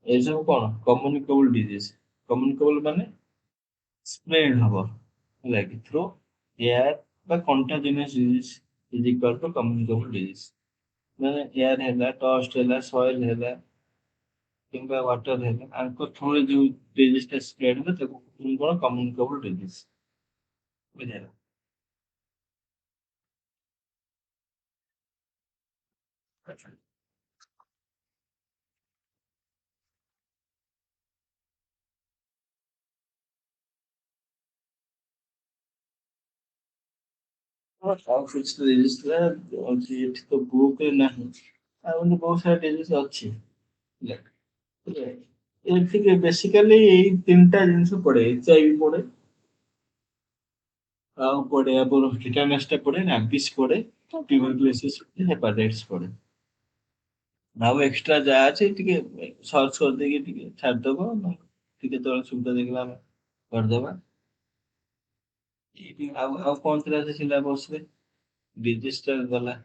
ଏସବୁ କଣ କମ୍ୟୁନିକେବଲ ଡିଜିଜ। କମ୍ୟୁନିକେବଲ ମାନେ ସ୍ପ୍ରେଡ ହବ ହେଲା କି ଥ୍ରୋ ଏୟାର ବା contagious disease is equal to communicable disease. ମାନେ ଏୟାର ହେଲା, ଡଷ୍ଟ ହେଲା, ସଏଲ ହେଲା କିମ୍ବା ୱାଟର ହେଲା, ଆଙ୍କ ଥ୍ରୋରେ ଯୋଉ ଡିଜିଜ ଟା ସ୍ପ୍ରେଡ ହେଲା ତାକୁ କଣ କମ୍ୟୁନିକେବଲ ଡିଜିଜ। ବୁଝିଲ? ହଁ, ଆଉ କିଛି ତ ଡିଜିଜ ଥିଲା ଅଛି ଏଠି ତ ବୁକରେ ନାହିଁ। ଆଉ ଏମିତି ବହୁତ ସାରା ଡିଜିଜ ଅଛି ହେଲା। ଏଥିରେ ବେସିକାଲି ଏଇ ତିନିଟା ଜିନିଷ ପଡେ, ଏଚ ଆଇ ଭି ପଡେ, ଆଉ ପଡେ ଆମର ଟିଟାନସ୍ ଟା ପଡେ, ରାବିସ୍ ପଡେ, ଟ୍ୟୁବରକୁଲୋସିସ୍ ପଡେ, ହେପାଟାଇଟିସ୍ ପଡେ। ଆଉ ଏକ୍ସଟ୍ରା ଯାହା ଅଛି ଟିକେ ସର୍ଚ୍ଚ କରିଦେଇକି ଟିକେ ଛାଡିଦବ, ଟିକେ ତଳେ ସୁବିଧା ଦେଖିଲା ଆମେ କରିଦବା। ଆଉ କଣ ଥିଲା ସେ ସିଲାବସରେ? ଡିଜିଜ ଟା ଗଲା।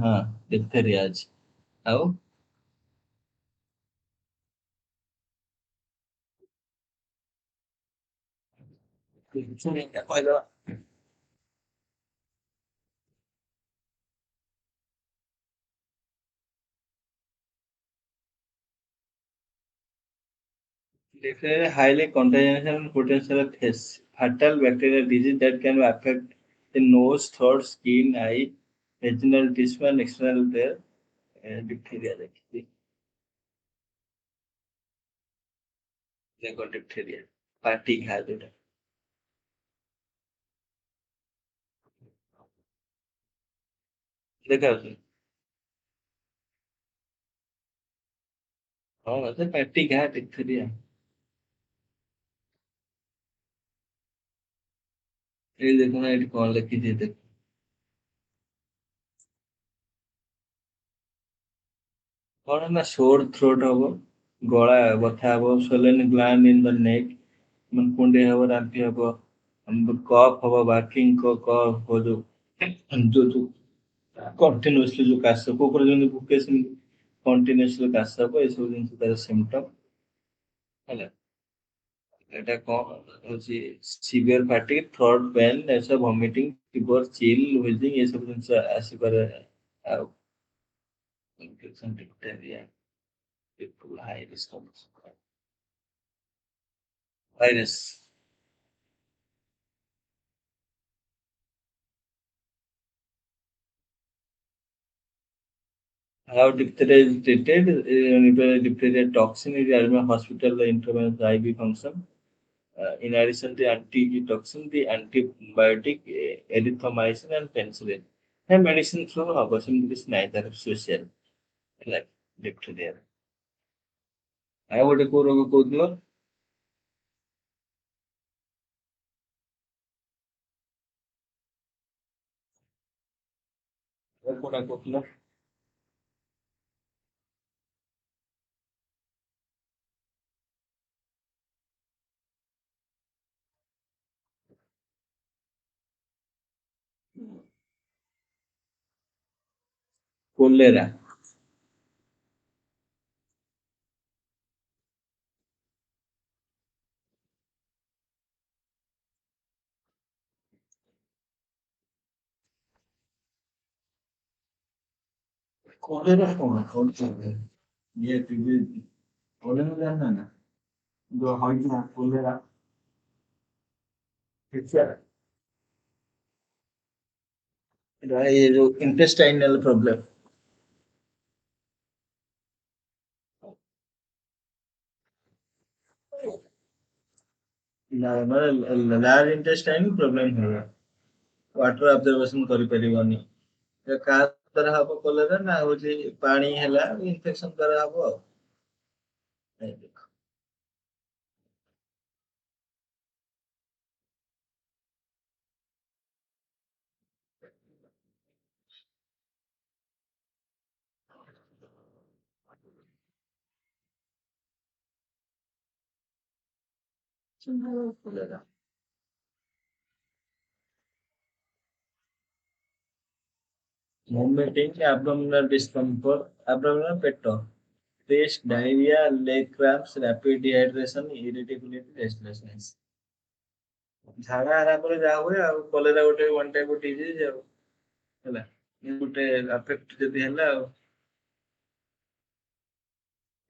ହଁ, ଡିଫଥେରିଆ ଅଛି। ଆଉ କହିଦବା। Diphtheria highly contagious and potential fatal bacterial disease that can affect the nose, throat, skin, eye, vaginal tissue and external layer. Diphtheria देखिए, देखो diphtheria, पार्टी खा जोड़ा, देखा उसने, हाँ वैसे पार्टी खा diphtheria, ये देखो ना ये कौन लिखी थी देखो, कौन ना sore throat होगा, गला बता होगा, swollen gland in the neck, मन कुंडे होगा, रांटी होगा, हम cough होगा, barking को cough हो जो କଣ୍ଟିନ୍ୟୁସଲି ଯୋଉ କାଶ କୁକୁର ଯେମିତି ଭୁକେ ସେମିତି କଣ୍ଟିନ୍ୟୁସଲି କାଶ ହବ, ଏସବୁ ଜିନିଷ ତାର ସିମ୍ପଟମ ହେଲା। ଏଟା କଣ ହଉଛି ସିଭିୟର ଫାଟିକ୍, ଥ୍ରୋଟ୍ ପେନ୍, ଏସବୁ ଭମିଟିଂ, ଫିଭର, ଚିଲ୍, ହୁଇଜିଂ ଏସବୁ ଜିନିଷ ଆସିପାରେ। ଆଉ infection diphtheria people high risk virus. How diphtheria is treated? Diphtheria toxin is admitted hospital intravenous IV function. In addition to antitoxin, the antibiotic erythromycin and penicillin. And medicine through abortion is neither social like diphtheria. ଆଉ ଗୋଟେ କୋଉ ରୋଗ କହୁଥିଲ? ଆଉ କୋଉଟା କହୁଥିଲ? Cholera. Cholera କଣ କଣ ଇଏ ଟିଭି କୋଲେରା ଜାଣିନା ନା ଯୋଉ ହଇଜା କୋଲେରା ଏଟା ଏ ଯୋଉ intestinal problem. Large intestine problem ହେବ, ୱାଟର ଅବଜର୍ଭେସନ କରିପାରିବନି। କାହା ଦ୍ୱାରା ହବ କଲେରା ନା ହଉଛି ପାଣି ହେଲା ଇନଫେକ୍ସନ ଦ୍ୱାରା ହବ ଆଉ। Cholera vomiting, abdominal discomfort, abdominal ପେଟ, taste, diarrhea, leg cramps, rapid dehydration, irritability, restlessness। ଝାଡା ହେଲା ପରେ ଯାହା ହୁଏ ଆଉ କଲେରା ଗୋଟେ ୱାନ୍ ଟାଇପ୍ ଅଫ୍ ଡିଜିଜ୍ ଆଉ ହେଲା। ଇଏ ଗୋଟେ ଆଫେକ୍ଟ ଯଦି ହେଲା ଆଉ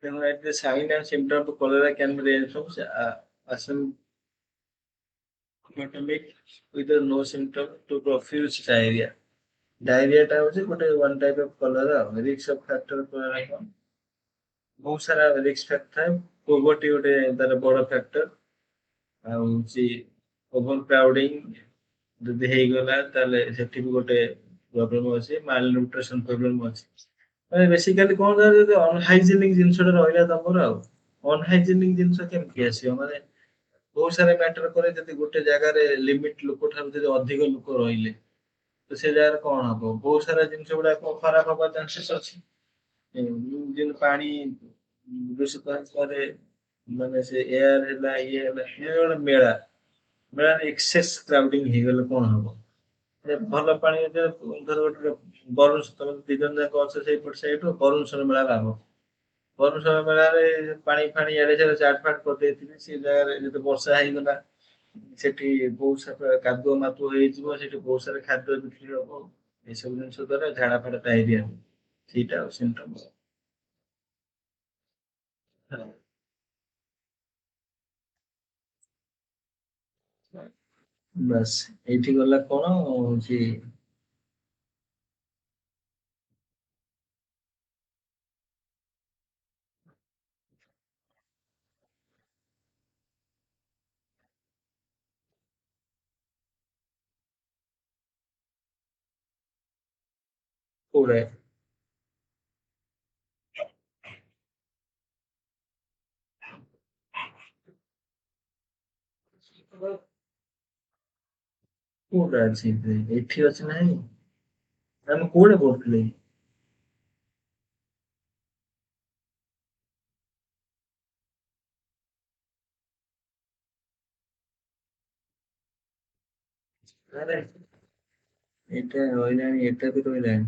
ତେଣୁ ଏଠି sign and symptom of cholera can be range from asymptomatic with no symptom to profuse diarrhea। ଡାଇରିଆଟା ହଉଛି ଗୋଟେ ୱାନ୍ ଟାଇପ୍ ଅଫ୍ କଲେରା ଆଉ ରିସ୍କ ଅଫ୍ ଫ୍ୟାକ୍ଟର କଣ ବହୁତ ସାରା ରିସ୍କ ଫ୍ୟାକ୍ଟର ଥାଏ। ପୋଭର୍ଟି ଗୋଟେ ତାର ବଡ ଫ୍ୟାକ୍ଟର, ଆଉ ହଉଛି ଓଭର କ୍ରାଉଡିଂ ଯଦି ହେଇଗଲା ତାହେଲେ ସେଠି ବି ଗୋଟେ ପ୍ରୋବ୍ଲେମ ଅଛି, ମାଲ ନ୍ୟୁଟ୍ରିସନ ପ୍ରୋବ୍ଲେମ ଅଛି। ମାନେ ବେସିକାଲି କଣ କହିଲ ଯଦି ଅନହାଇଜେନିକ ଜିନିଷଟା ରହିଲା ତମର ଆଉ ଅନହାଇଜେନିକ ଜିନିଷ କେମିତି ଆସିବ ମାନେ ବହୁତ ସାରା ମ୍ୟାଟର କରେ। ଯଦି ଗୋଟେ ଜାଗାରେ ଲିମିଟ ଲୋକ ଠାରୁ ଯଦି ଅଧିକ ଲୋକ ରହିଲେ ତ ସେ ଜାଗାରେ କଣ ହବ, ବହୁତ ସାରା ଜିନିଷ ଗୁଡାକ ଖରାପ ହବାର ଚାନ୍ସେସ୍ ଅଛି। ଯେମିତି ପାଣି ଦୂଷିତ ପରେ ମାନେ ସେ ଏୟାର ହେଲା ଇଏ ହେଲା ଇଏ ଗୋଟେ ମେଳା ମେଳାରେ ଏକ୍ସେସ କ୍ରାଉଡିଂ ହେଇଗଲେ କଣ ହବ। ଭଲ ପାଣି ଧର ଗୋଟେ ବରୁଣ ଦି ଜଣ ଯାକ ଅଛ ସେଇପଟ ସେଇଠୁ ବରୁଣେଶ୍ୱର ମେଳା ଭାବ, ବରୁଣେଶ୍ୱର ମେଳାରେ ପାଣି ଫାଣି ଇଆଡେ ସିଆଡେ ଚାଟ ଫାଟ କରିଦେଇଥିବେ ସେ ଜାଗାରେ ଯଦି ବର୍ଷା ହେଇଗଲା ସେଠି ବହୁତ ସାରା କାଦୁଅ ମାଦୁଅ ହେଇଯିବ, ସେଠି ବହୁତ ସାରା ଖାଦ୍ୟ ବିକ୍ରି ହବ। ଏସବୁ ଜିନିଷ ଦ୍ୱାରା ଝାଡା ଫାଡା ଡାଇରିଆ ସେଇଟା ଆଉ ସିମ୍ପଟମ୍। ବାସ୍ ଏଇଠି ଗଲା କଣ ହଉଛି କୋଉଟା କୋଉଟା ଅଛି ଏଠି ଅଛି ନାହିଁ ଆମେ କୋଉଟା ପଢୁଥିଲେ କି? ଆରେ ଏଇଟା ରହିଲାଣି ଏଟା ବି ରହିଲାଣି।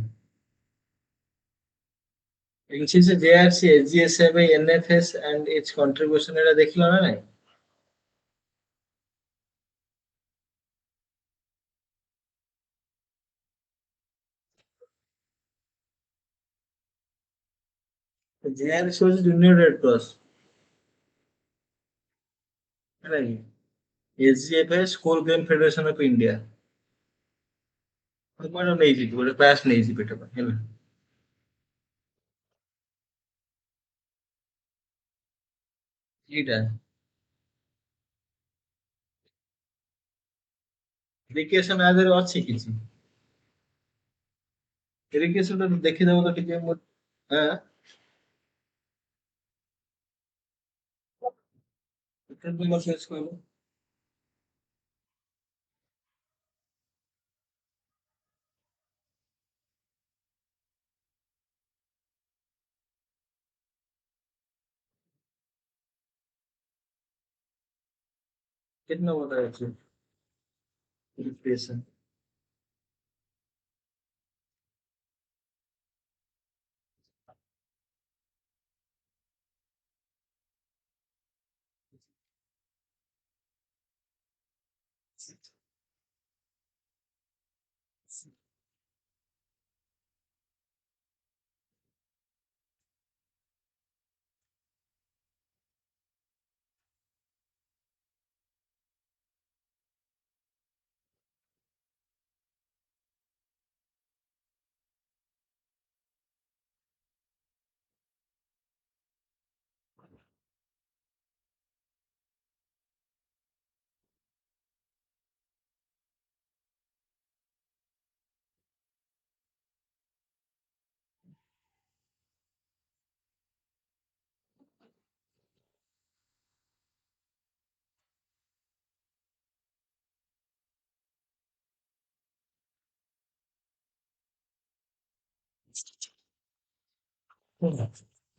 NCC, JRC, SGSFA, NFS and its contribution ଏଟା ଦେଖିଲ ନା ନାଇଁ? JRC ହଉଛି ଜୁନିୟର ରେଡ୍ କ୍ରସ୍ ହେଲା କି? SGFA school game federation of India. ମୁଁ ନେଇଛି ଗୋଟେ କ୍ଲାସ୍ ନେଇଛି ପେଟ ପାଇଁ ହେଲା। ଏଇଟା ଇରିଗେସନ ଆ ଦେହରେ ଅଛି କିଛି ଇରିଗେସନ ଟା ଦେଖିଦବ ତ ଟିକେ ମୁଁ ଆଁ କେତେ ମସିହା କହିଲ? କେତେ ନମ୍ବର ଅଛି ଇରିଗେସନ?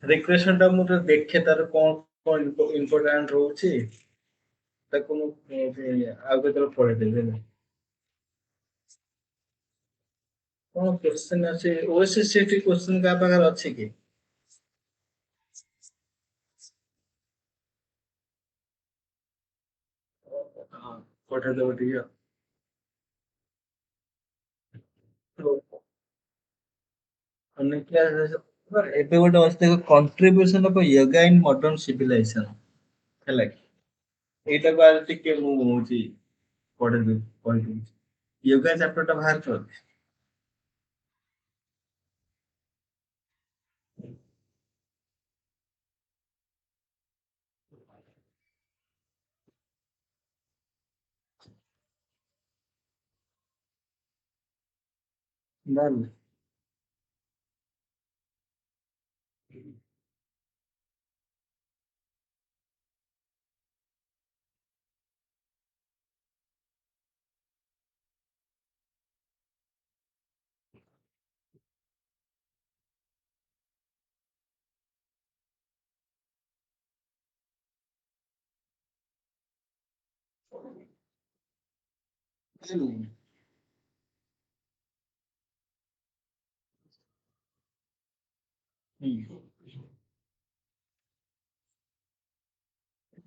ରିକ୍ରେସନ ଟା ମୁଁ ତ ଦେଖେ ତାର କଣ କଣ ଇମ୍ପୋର୍ଟାଣ୍ଟ ରହୁଛି ତାକୁ ମୁଁ ଆଉ କେତେବେଳେ ପଢେଇଦେବି ହେଲା। କଣ କ୍ୱେଶ୍ଚନ ଅଛି ଓଏସଏସସିଟି କ୍ୱେଶ୍ଚନ କାହା ପାଖରେ ଅଛି କି? ହଁ ପଠେଇଦବ ଟିକେ ଆଉ। ଅନେକ ଏବେ ଗୋଟେ ଅଛି ଦେଖ contribution of yoga in modern civilisation ହେଲା କି ଏଇଟାକୁ ଆଜି ଟିକେ ମୁଁ ହଉଛି ପଢେଇଦେବି କହିଦେବି ୟୋଗା ଚାପ୍ଟର ଟା ବାହାର କର। ବାହାରିଲା?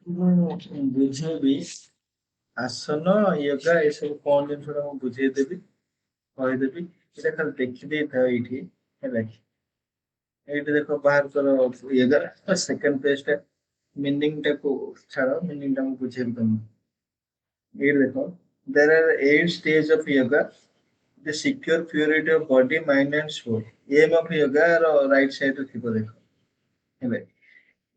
ମୁଁ ବୁଝେଇବି ଆସନ ୟୋଗା ଏସବୁ କଣ ଜିନିଷଟା ମୁଁ ବୁଝେଇଦେବି କହିଦେବି ଏଇଟା ଖାଲି ଦେଖିଦେଇଥାଅ ଏଇଠି ହେଲା କି ଏଇଠି ଦେଖ ବାହାର କର ୟୋଗା ସେକେଣ୍ଡ ପେଜ ଟା ମିନିଂ ଟାକୁ ଛାଡ ମିନିଂ ଟା ମୁଁ ବୁଝେଇବି ତମକୁ ଏଇଠି ଦେଖ there are 8 stages of yoga the secure purity of body mind and soul aim of yoga ର right side ରେ ଥିବ ଦେଖ ହେଲା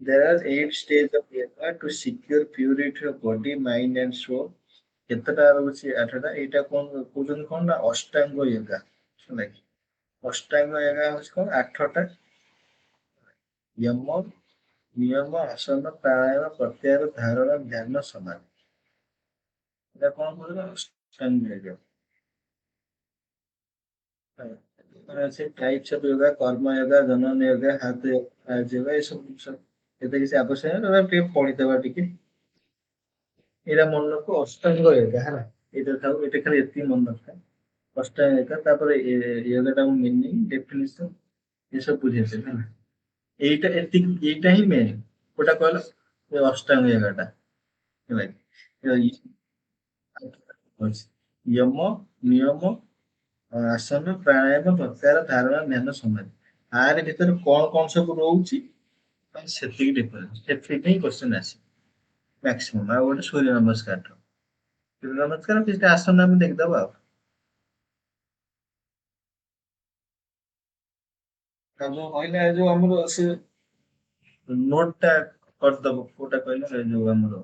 there are 8 stages of yoga to secure purity of body mind and soul କେତେଟା ରହୁଛି 8ଟା ଏଇଟା କଣ କହୁଛନ୍ତି କଣ ନା ଅଷ୍ଟାଙ୍ଗ ୟୋଗା ହେଲା କି ଅଷ୍ଟାଙ୍ଗ ୟୋଗା ହଉଛି କଣ 8ଟା ୟମ ନିୟମ ଆସନ ପ୍ରାଣାୟାମ ପ୍ରତ୍ୟାହାର ଧାରଣା ଧ୍ୟାନ ସମାଧି এটা କଣ କହିଲ ଅଷ୍ଟାଙ୍ଗ ୟୋଗା ମାନେ ଅଛି ଟାଇପ୍ସ ଅଫ ୟୋଗା କର୍ମ ୟୋଗା ଜନନ ୟୋଗା ହାତ ଯୋଗା ଏସବୁ ଜିନିଷ ଏତେ କିଛି ଆବଶ୍ୟକ ନାହିଁ ଟିକେ ପଢିଦବା ଟିକେ ଏଇଟା ମନେ ରଖ ଅଷ୍ଟାଙ୍ଗ ୟୋଗା ହେଲା ଏଇଟା ଥାଉ ଏଇଟା ଖାଲି ଏତିକି ମନେ ରଖ ଅଷ୍ଟାଙ୍ଗ ୟୋଗା ତାପରେ ୟୋଗା ଟା ମିନିଂ ଡେଫିନିସନ ଏସବୁ ବୁଝେଇଦେବେ ହେଲା এইটা ଏତିକି ଏଇଟା ହିଁ ମେନ୍ କୋଉଟା କହିଲ ଏ ଅଷ୍ଟାଙ୍ଗ ୟୋଗାଟା ହେଲା କି ୟମ ନିୟମ ଆସନ ପ୍ରାଣାୟାମ ପ୍ରତ୍ୟାହାର ଧାରଣା ଧ୍ୟାନ ସମାଧି ଆରି ଭିତରେ କଣ କଣ ସବୁ ରହୁଛି ତମେ ସେତିକି ଡିଫରେନ୍ସ ସେତିକି ହିଁ କ୍ୱେଶ୍ଚନ ଆସିବ ମ୍ୟାକ୍ସିମମ୍ ଆଉ ଗୋଟେ ସୂର୍ଯ୍ୟ ନମସ୍କାର ସୂର୍ଯ୍ୟ ନମସ୍କାର କିଛି ଆସନ ଆମେ ଦେଖିଦବା ଆଉ ଆଉ କହିଲେ ଯୋଉ ଆମର ସେ ନୋଟ ଟା କରିଦବ କୋଉଟା କହିଲେ ଏ ଯୋଉ ଆମର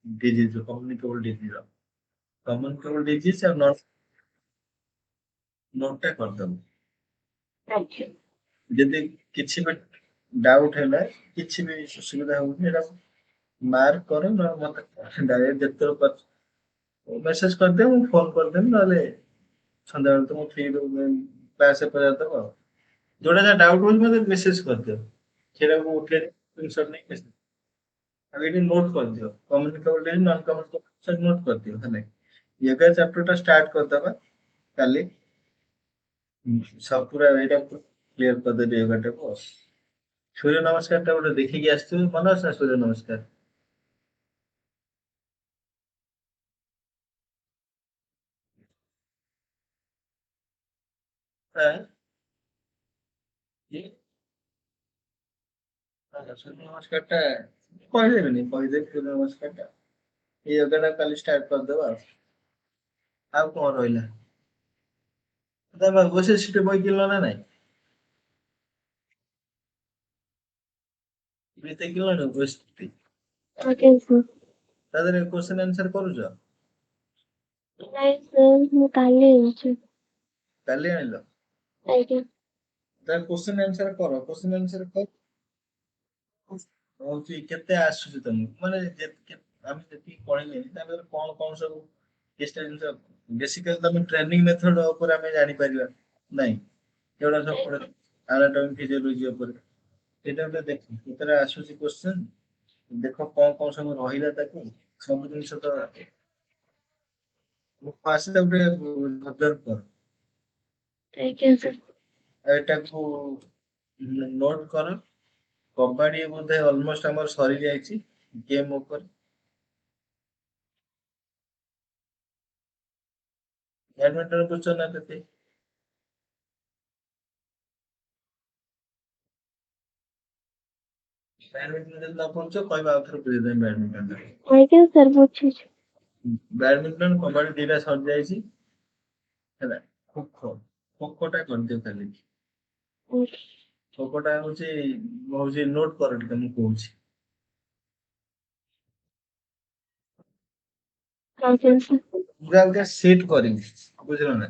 disease communicable disease communicable disease ଆଉ ନୋଟ ଟା କରିଦବ ଆଜ୍ଞା ଯଦି କିଛି ବି ଡାଉଟ ହେଲା କିଛି ବି ଅସୁବିଧା ହଉଛି ଏଇଟା ମାର୍କ କର ନହେଲେ ମତେ ଡାଇରେକ୍ଟ ଯେତେବେଳେ ମେସେଜ କରିଦିଅ ମୁଁ ଫୋନ କରିଦେବି ନହେଲେ ସନ୍ଧ୍ୟାବେଳେ ତ ମୁଁ ଫ୍ରି କ୍ଲାସ ପଚାରିଦବ ଆଉ ଯୋଉଟା ଯାହା ଡାଉଟ ହଉଛି ମତେ ମେସେଜ କରିଦିଅ ସେଇଟା ମୁଁ ଉଠେଇ ସ୍କ୍ରିନଶଟ ନେଇ ମେସେଜ ଆଉ ଏଇଠି ନୋଟ କରିଦିଅ communicable disease non communicable note କରିଦିଅ ହେଲା ୟୋଗା ଚାପ୍ଟର ଟା ଷ୍ଟାର୍ଟ କରିଦବା କାଲି ସବୁ ପୁରା ଏଇଟା କ୍ଲିୟର କରିଦେବି ୟୋଗାଟାକୁ ଆଉ ସୂର୍ଯ୍ୟ ନମସ୍କାର ଟା ଗୋଟେ ଦେଖିକି ଆସିଥିବୁ ମନେ ଅଛି ନା ସୂର୍ଯ୍ୟ ନମସ୍କାର হ্যাঁ কি ସୂର୍ଯ୍ୟ ନମସ୍କାରଟା କହିଦେବିନି କହିଦେବି ସୂର୍ଯ୍ୟ ନମସ୍କାରଟା ଏଇ ଯୋଗାଟା କାଲି ଷ୍ଟାର୍ଟ କରିଦବା ଆଉ କଣ ରହିଲା ତମେ ବସେ ସେଠି ବହି କିଣିଲ ନା ନାଇଁ ବହି କିଣିଲଣି ବସି ଆଜ୍ଞା ସାର୍। ତା ଦେହରେ କ୍ୱେଶ୍ଚନ ଆନ୍ସର କରୁଛ ନାଇଁ ସାର୍ ମୁଁ କାଲି ଆଣିଛି। କାଲି ଆଣିଲ ଆଜ୍ଞା। ତାର କ୍ୱେଶ୍ଚନ ଆନ୍ସର କର କ୍ୱେଶ୍ଚନ ଆନ୍ସର କର ହଉଛି କେତେ ଆସୁଛି ତମକୁ ମାନେ ଆମେ ଯେତିକି କହିଲେନି ତା ଭିତରେ କଣ ସବୁ କିଛିଟା ଜିନିଷ ବେସିକାଲି ତମେ ଟ୍ରେନିଂ ମେଥଡ ଉପରେ ଆମେ ଜାଣିପାରିବା ନାଇଁ ଏଗୁଡା ସବୁ ପଡେ ଆନାଟମି ଫିଜିଓଲୋଜି ଉପରେ ସେଇଟା ଗୋଟେ ଦେଖ କେତେଟା ଆସୁଛି କ୍ୱେଶ୍ଚନ ଦେଖ କଣ ସବୁ ରହିଲା ତାକୁ ସବୁ ଜିନିଷ ତ ଆସିଲେ ଗୋଟେ ଅବଜର୍ଭ କର ଆଜ୍ଞା ସାର୍। ଆଉ ଏଟାକୁ ନୋଟ କର କବାଡି ବୋଧେ ଅଲମୋଷ୍ଟ ଆମର ସରିଯାଇଛି ଗେମ୍ ଉପରେ ବ୍ୟାଡମିଣ୍ଟନ ବୁଝୁଛ ନା କେତେ ବ୍ୟାଡମିଣ୍ଟନ ଯଦି ନ ପଢୁଛ କହିବା ଆଉ ଥରେ ବୁଝେଇଦେବି ବ୍ୟାଡମିଣ୍ଟନ ଆଜ୍ଞା ସାର୍ ବୁଝୁଛି। ବ୍ୟାଡମିଣ୍ଟନ କବାଡି ଦିଟା ସରିଯାଇଛି ହେଲା ଖୋ ଟା କରିଦିଅ ଖାଲି ଖୋ ଟା ହଉଛି ନୋଟ କର ଟିକେ ମୁଁ କହୁଛି ଆଜ୍ଞା ସାର୍। ପୁରା ଅଲଗା ସେଟ୍ କରିବି ବୁଝିଲ ନା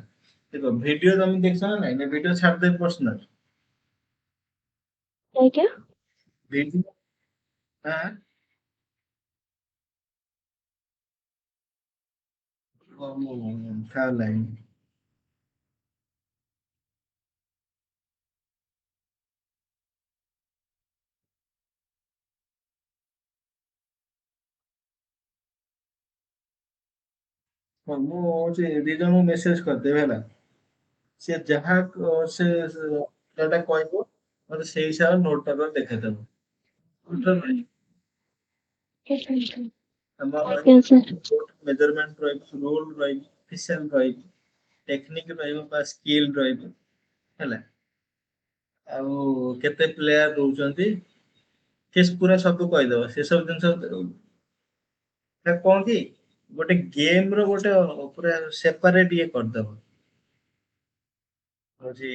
ଦେଖ ଭିଡିଓ ତମେ ଦେଖିଛ ନା ନାଇଁ ଭିଡିଓ ଛାଡିଦେବି ପର୍ସନାଲ ଆଜ୍ଞା। ଭିଡିଓ ହଁ ଖ୍ୟାଲ ନାହିଁ ହଁ, ମୁଁ ହଉଛି ଦି ଜଣଙ୍କୁ ମେସେଜ କରିଦେବି ହେଲା ସେ ଯାହା ସେ ଯୋଉଟା କହିବ ମତେ ସେଇ ହିସାବରେ ନୋଟ ଟା କରି ଦେଖେଇଦବ ବୁଝୁଛ ନା? ଆମର ଆଜ୍ଞା ସାର୍। ମେଜରମେଣ୍ଟ ରହିବ ରୋଲ ରହିବ ଅଫିସିଆଲ ରହିବ ଟେକ୍ନିକ ରହିବ ବା ସ୍କିଲ ରହିବ ହେଲା ଆଉ କେତେ ପ୍ଲେୟାର ରହୁଛନ୍ତି ସେ ପୁରା ସବୁ କହିଦବ ସେ ସବୁ ଜିନିଷ କଣ କି ଗୋଟେ ଗେମ ର ଗୋଟେ ପୁରା ସେପାରେଟ ଇଏ କରିଦବ ହଉଛି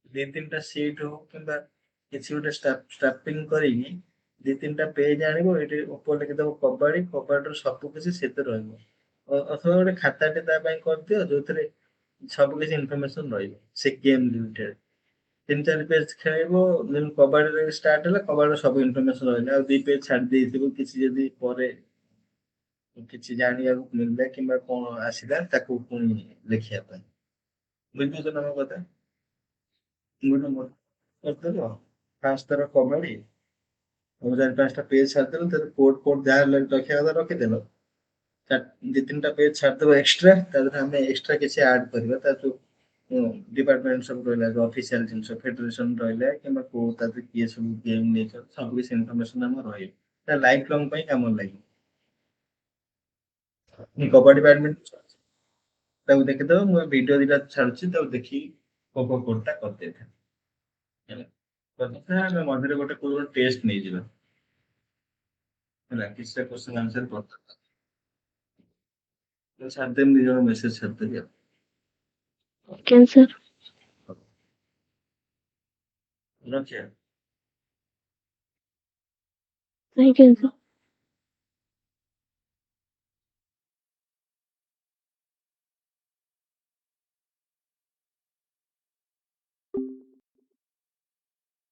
ଦି ତିନିଟା ସିଟ୍ ହଉ କିମ୍ବା କିଛି ଗୋଟେ ଷ୍ଟାପିଂ କରିକି ଦି ତିନିଟା ପେଜ ଆଣିବ ଏଇଠି ଉପରେ ଲେଖିଦବ କବାଡି କବାଡିର ସବୁ କିଛି ସେଥିରେ ରହିବ ଅଥବା ଗୋଟେ ଖାତାଟେ ତା ପାଇଁ କରିଦିଅ ଯୋଉଥିରେ ସବୁ କିଛି ଇନଫର୍ମେସନ ରହିବ ସେ ଗେମ୍ ରିଲେଟେଡ୍ ତିନି ଚାରି ପେଜ ଖେଳିବ କବାଡିରେ ଷ୍ଟାର୍ଟ ହେଲା କବାଡିର ସବୁ ଇନଫର୍ମେସନ ରହିଲା ଆଉ ଦି ପେଜ ଛାଡି ଦେଇଥିବ କିଛି ଯଦି ପରେ କିଛି ଜାଣିବାକୁ ମିଳିଲା କିମ୍ବା କଣ ଆସିଲା ତାକୁ ପୁଣି ଲେଖିବା ପାଇଁ ବୁଝିପାରୁଛ ନା ମୋ କଥା ଗୋଟେ କରିଦେବ ଫାଷ୍ଟ ଥର କବାଡି ଆଉ ଚାରି ପାଞ୍ଚଟା ପେଜ ଛାଡିଦେଲ ତାର କୋଡ ଯାହା ରଖିବା କଥା ରଖିଦେଲ ଦି ତିନିଟା ପେଜ ଛାଡିଦେବ ଏକ୍ସଟ୍ରା ତା ଦେହରେ ଆମେ ଏକ୍ସଟ୍ରା କିଛି ଆଡ କରିବା ତା ଯୋଉ ଡିପାର୍ଟମେଣ୍ଟ ସବୁ ରହିଲା ଅଫିସିଆଲ ଜିନିଷ ଫେଡେରେସନ ରହିଲା କିମ୍ବା କୋଉ ତା ଦେହରେ କିଏ ସବୁ ଗେମ୍ ନେଇଛନ୍ତି ସବୁ କିଛି ଇନଫର୍ମେସନ ଆମର ରହିବ ଲାଇଫ ଲଙ୍ଗ ପାଇଁ କାମ ଲାଗିବ କବାଡି ବ୍ୟାଡମିଣ୍ଟନ ତାକୁ ଦେଖିଦବ ମୁଁ ଭିଡିଓ ଦିଟା ଛାଡୁଛି ତାକୁ ଦେଖିକି କୋଡ ଟା କରିଦେଇଥାଏ ହେଲା କରିଦେଇଥାଏ ଆମେ ମଝିରେ ଗୋଟେ କୋଉ ଗୋଟେ ଟେଷ୍ଟ ନେଇଯିବା ହେଲା କିଛିଟା କ୍ୱେଶ୍ଚନ ଆନ୍ସର କରିଦେବା ଛାଡ଼ିଦେବି ଦି ଜଣ ମେସେଜ ଛାଡ଼ିଦେବି ଆଜ୍ଞା ସାର୍। ଆଉ ରଖିବା ଆଜ୍ଞା ସାର୍।